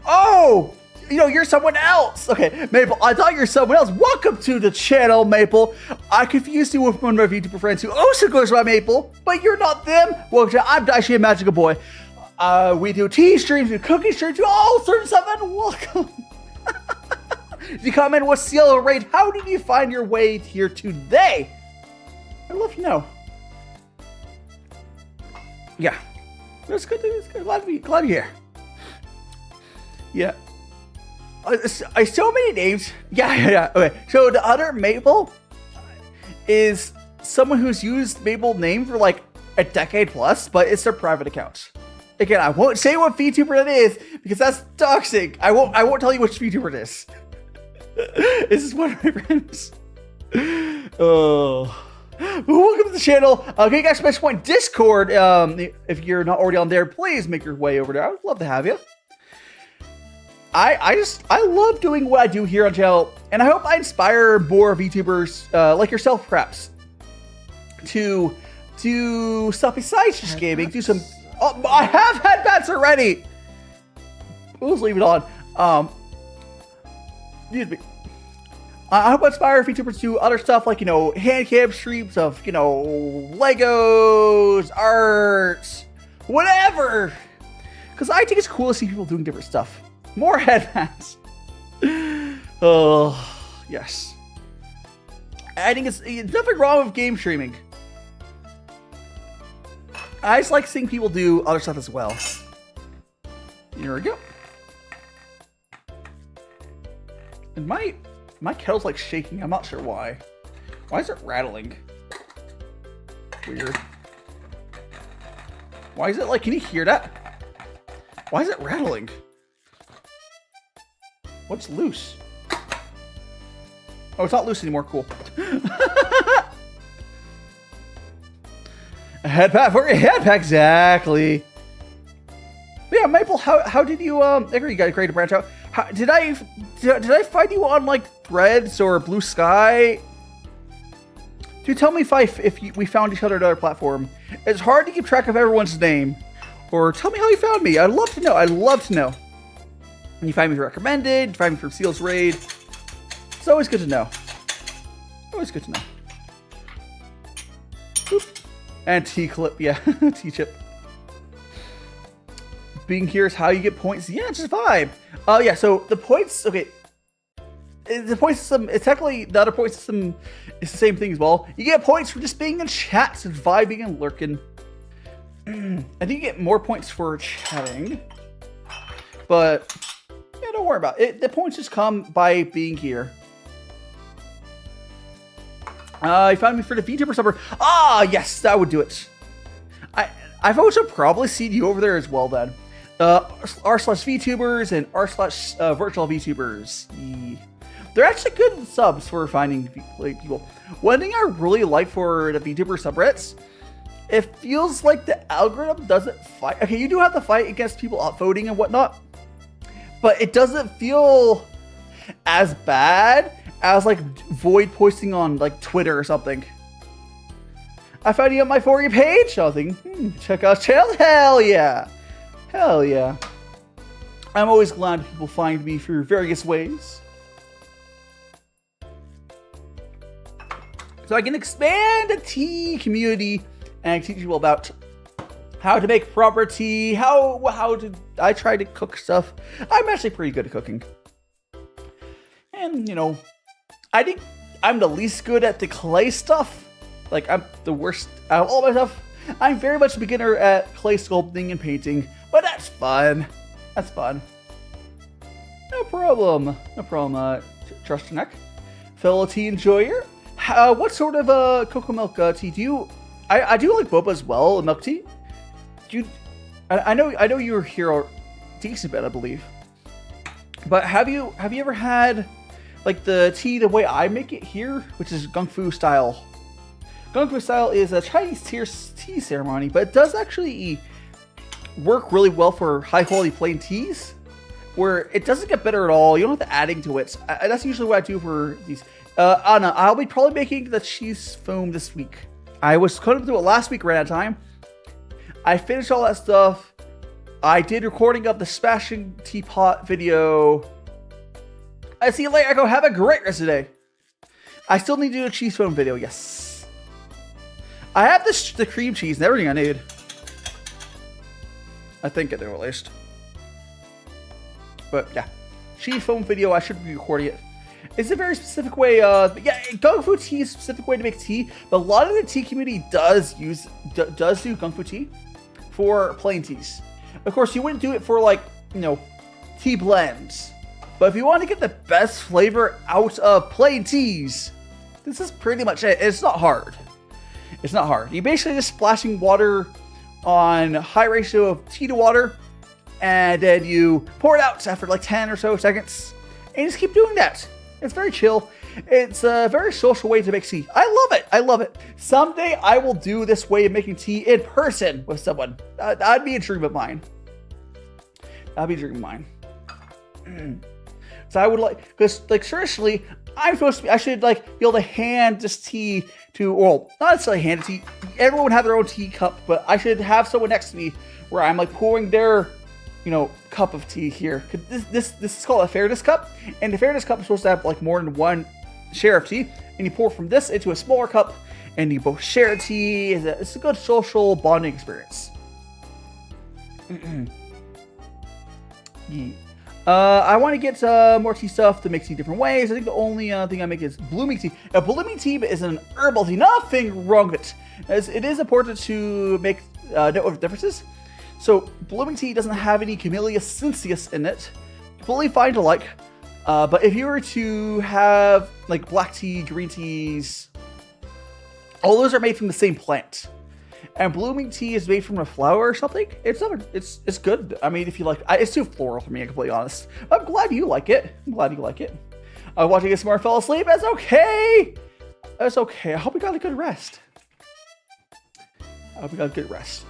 Oh, you know, you're someone else. Okay, Maple, I thought you're someone else. Welcome to the channel, Maple. I confused you with one of my VTuber friends who also goes by Maple, but you're not them. Welcome to I'm DaiShimaVT. We do tea streams, we do cooking streams, we do all sorts of stuff, and welcome. If you comment what CL raid, how did you find your way here today? I'd love to know. Yeah, that's good. It's good. Glad to be here. Yeah. So many names. Yeah. Okay. So the other Maple is someone who's used Maple name for like a decade plus, but it's their private account. Again, I won't say what VTuber it is because that's toxic. I won't tell you which VTuber it is. This is one of my friends. Oh. Welcome to the channel. Okay, guys, !point Discord. If you're not already on there, please make your way over there. I would love to have you. I love doing what I do here on channel, and I hope I inspire more VTubers like yourself, perhaps, to do stuff besides just gaming. Do some. Oh, I have had bats already. Let's leave it on. Excuse me. I hope I inspire VTubers to do other stuff like, hand cam streams of, Legos, art, whatever. Because I think it's cool to see people doing different stuff. More headbands. Oh, yes. I think it's nothing wrong with game streaming. I just like seeing people do other stuff as well. Here we go. And my kettle's like shaking. I'm not sure why. Why is it rattling? Weird. Why is it like, can you hear that? Why is it rattling? What's loose? Oh, it's not loose anymore. Cool. A head pack for your head pack, exactly. But yeah, Maple, how did you agree? You got great to branch out. Did I find you on like Threads or Blue Sky? Do tell me if we found each other on another platform. It's hard to keep track of everyone's name. Or tell me how you found me. I'd love to know. I'd love to know. And you find me recommended. You find me from Seal's Raid. It's always good to know. Always good to know. Boop. And T-Clip, yeah, T-Chip. Being here is how you get points. Yeah, it's just a vibe. Yeah, so the points, okay. The point system, it's technically, the other point system is the same thing as well. You get points for just being in chats and vibing and lurking. I think you get more points for chatting. But, yeah, don't worry about it. The points just come by being here. You found me for the VTuber summer. Ah, yes, that would do it. I've also probably seen you over there as well then. r/VTubers and r/virtual VTubers. Yeah. They're actually good subs for finding people. One thing I really like for the VTuber subreddits, it feels like the algorithm doesn't fight. Okay, you do have to fight against people upvoting and whatnot, but it doesn't feel as bad as like void posting on like Twitter or something. I found you on my For You page. I was thinking, check out channel. Hell yeah. Hell yeah. I'm always glad people find me through various ways. So I can expand the tea community and teach people about how to make proper tea, I try to cook stuff. I'm actually pretty good at cooking. And, I think I'm the least good at the clay stuff. Like, I'm the worst out of all my stuff. I'm very much a beginner at clay sculpting and painting, but that's fun. That's fun. No problem. No problem, Trust your neck. Fellow tea enjoyer. What sort of cocoa milk tea do you... I do like boba as well, milk tea. I know you're here a decent bit, I believe. But have you ever had like the tea the way I make it here, which is Gung Fu style? Gung Fu style is a Chinese tea ceremony, but it does actually work really well for high quality plain teas, where it doesn't get bitter at all. You don't have to adding to it. That's usually what I do for these. Anna, I'll be probably making the cheese foam this week. I was going to do it last week, ran out of time. I finished all that stuff. I did recording of the smashing teapot video. I see you later. I go, have a great rest of the day. I still need to do a cheese foam video, yes. I have the cream cheese and everything I need. I think I do at least. But yeah, cheese foam video, I should be recording it. It's a very specific way of, yeah, GongfuTea is a specific way to make tea, but a lot of the tea community does do GongfuTea for plain teas. Of course, you wouldn't do it for like, tea blends. But if you want to get the best flavor out of plain teas, this is pretty much it. It's not hard. It's not hard. You're basically just splashing water on high ratio of tea to water, and then you pour it out after like 10 or so seconds, and you just keep doing that. It's very chill. It's a very social way to make tea. I love it. I love it. Someday I will do this way of making tea in person with someone. That'd be a dream of mine. That'd be a dream of mine. So I would like, because like seriously, I'm supposed to be, I should like be able to hand this tea to, well, not necessarily hand it tea. Everyone would have their own tea cup, but I should have someone next to me where I'm like pouring their, you know, cup of tea here. This is called a fairness cup, and the fairness cup is supposed to have like more than one share of tea, and you pour from this into a smaller cup, and you both share tea. It's a good social bonding experience. Yeah. I want to get more tea stuff to make tea different ways. I think the only thing I make is blooming tea. Now, blooming tea is an herbal tea. Nothing wrong with it. As it is important to make note of differences. So, blooming tea doesn't have any Camellia sinensis in it. Completely fine to like. But if you were to have like black tea, green teas, all those are made from the same plant. And blooming tea is made from a flower or something. It's good. I mean, if you like, it's too floral for me, I'm completely honest. I'm glad you like it. I'm glad you like it. Watching it smart fell asleep. That's okay. That's okay. I hope you got a good rest. I hope you got a good rest.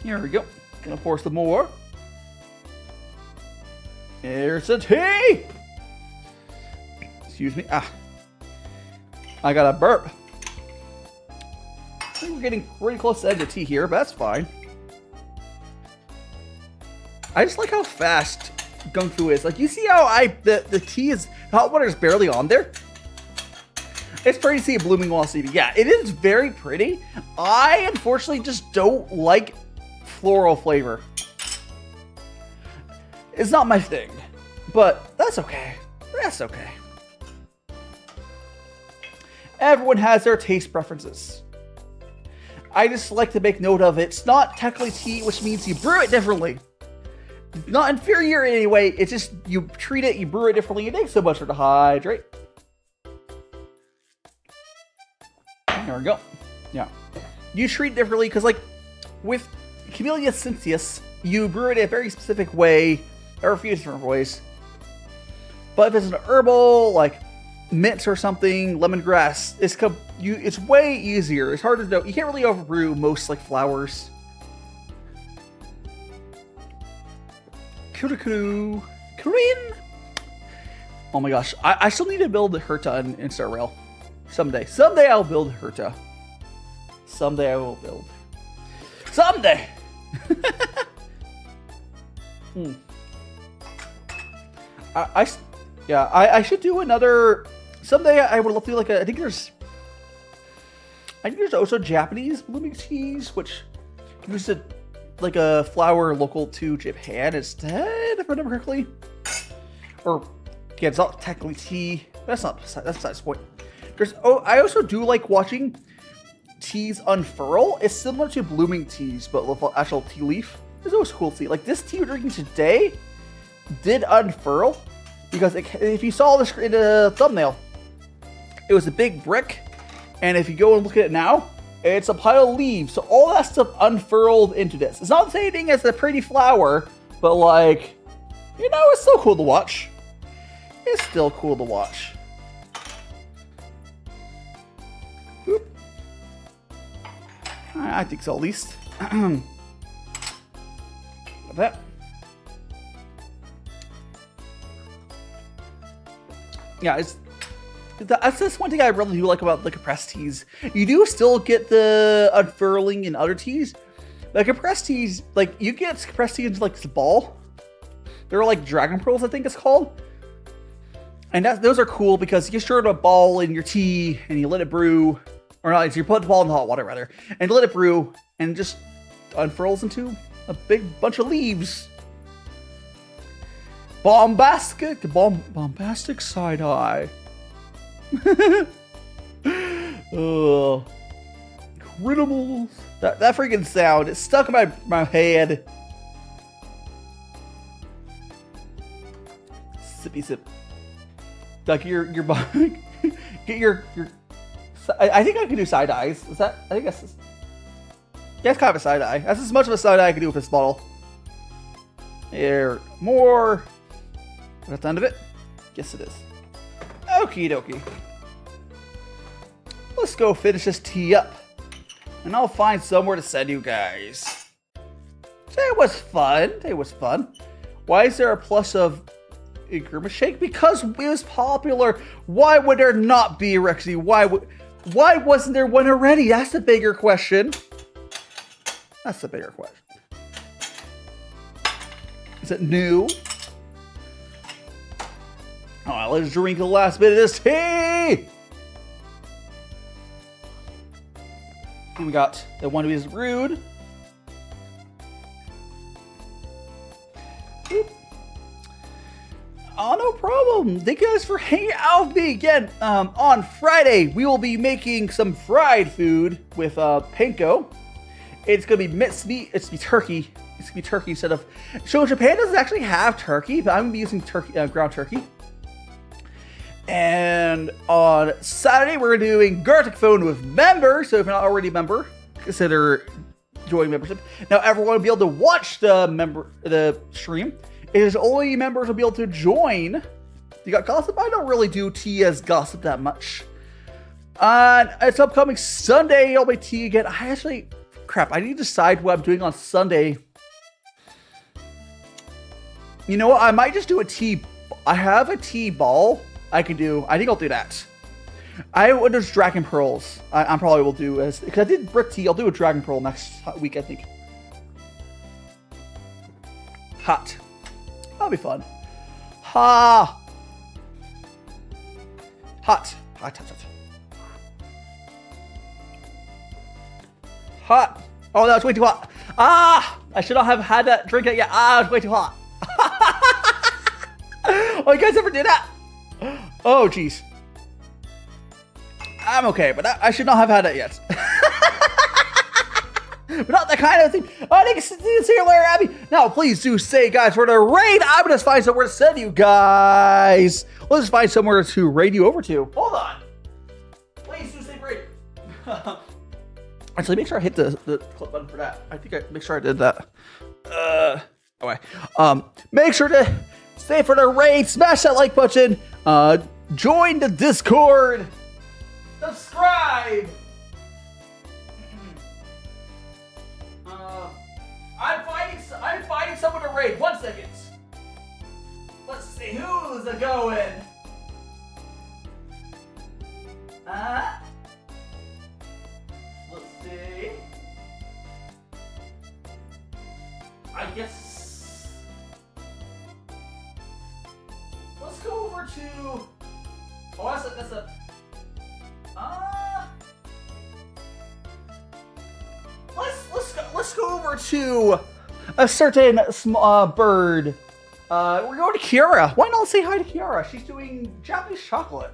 Here we go. Gonna pour some more. Here's the tea. Excuse me. I got a burp. I think we're getting pretty close to the end of tea here, but that's fine. I just like how fast Gung Fu is. Like, you see how the tea is, hot water is barely on there? It's pretty to see it blooming while steaming. Yeah, it is very pretty. I, unfortunately, just don't like floral flavor. It's not my thing, but that's okay. That's okay. Everyone has their taste preferences. I just like to make note of it. It's not technically tea, which means you brew it differently. It's not inferior in any way. It's just you treat it, you brew it differently. It takes so much to hydrate. There we go. Yeah. You treat it differently because, like, with Camellia sinensis, you brew it in a very specific way, or a few different ways. But if it's an herbal, like mint or something, lemongrass, it's way easier. It's hard to know. You can't really overbrew most like flowers. Korean. Oh my gosh, I still need to build Herta in Star Rail. Someday I'll build Herta. Someday I will build. Someday. I should do another. Someday I would love to do like I think there's also Japanese blooming teas, which use like a flower local to Japan instead, if I remember correctly. Or yeah, it's not technically tea. That's besides the point. I also do like watching teas unfurl. It's similar to blooming teas, but with actual tea leaf. It's always cool to see. Like this tea we're drinking today did unfurl. Because if you saw this in the thumbnail, it was a big brick, and if you go and look at it now, it's a pile of leaves. So all that stuff unfurled into this. It's not the same thing as a pretty flower, but like, you know, it's still cool to watch. It's still cool to watch. Oop. I think so, at least. That. Yeah, that's just one thing I really do like about the compressed teas. You do still get the unfurling in other teas. The compressed teas, like, you get compressed tea into like this ball. They're like dragon pearls, I think it's called. And those are cool because you stir a ball in your tea and you let it brew. Or not, you put the ball in the hot water rather. And let it brew and it just unfurls into a big bunch of leaves. Bombastic side eye. Oh, incredible! That freaking sound, it's stuck in my head. piece it. Like your get your. I think I can do side eyes. Is that? I think that's. Yeah, it's kind of a side eye. That's as much of a side eye I can do with this bottle. Here, more. That's the end of it. Yes, it is. Okie dokie. Let's go finish this tea up. And I'll find somewhere to send you guys. Today was fun. Today was fun. Why is there a plus of a Grimace Shake? Because it was popular. Why would there not be, Rexy? Why wasn't there one already? That's the bigger question. That's the bigger question. Is it new? Alright, let's drink the last bit of this tea! And we got the one who is rude. Oh, no problem. Thank you guys for hanging out with me again. On Friday, we will be making some fried food with panko. It's gonna be minced meat. It's gonna be turkey. It's gonna be turkey instead of. So Japan doesn't actually have turkey, but I'm gonna be using turkey, ground turkey. And on Saturday, we're doing Gartic Phone with members. So if you're not already a member, consider joining membership. Now everyone will be able to watch the stream. It is only members will be able to join. You got gossip? I don't really do tea as gossip that much. It's upcoming Sunday. I'll make tea again. Crap, I need to decide what I'm doing on Sunday. You know what? I might just do a tea. I have a tea ball I can do. I think I'll do that. I would do Dragon Pearls. I probably will do as because I did brick tea. I'll do a Dragon Pearl next week, I think. Hot. That'll be fun. Ha. Hot. Hot. Hot. Hot. Hot. Oh, that was way too hot. Ah! I should not have had that drink yet. Ah, it was way too hot. Oh, you guys ever did that? Oh, jeez. I'm okay, but I should not have had that yet. But not that kind of thing. Oh, thank you, Sailor Abby. Now, please do say, guys, for the raid, I'm going to find somewhere to send you guys. Let's just find somewhere to raid you over to. Hold on. Please do say raid. Actually, make sure I hit the clip button for that. I think make sure I did that. Okay. Make sure to stay for the raid. Smash that like button. Join the Discord. Subscribe. I'm finding someone to raid. 1 second. Let's see who's a going. Let's see. I guess. Let's go over to. Oh, that's a. Let's go over to a certain bird. We're going to Kiara. Why not say hi to Kiara? She's doing Japanese chocolate.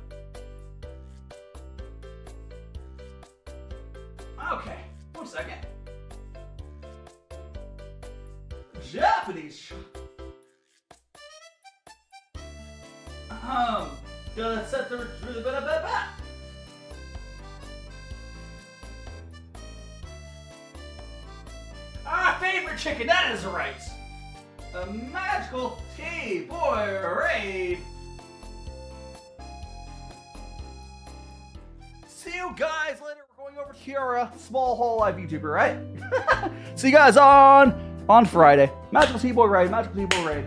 Okay, 1 second. Japanese chocolate. Gonna set the favorite chicken, that is right. A magical tea boy raid. See you guys later. We're going over to Kiara, small hole live VTuber, right? See you guys on Friday. Magical tea boy raid, magical tea boy raid.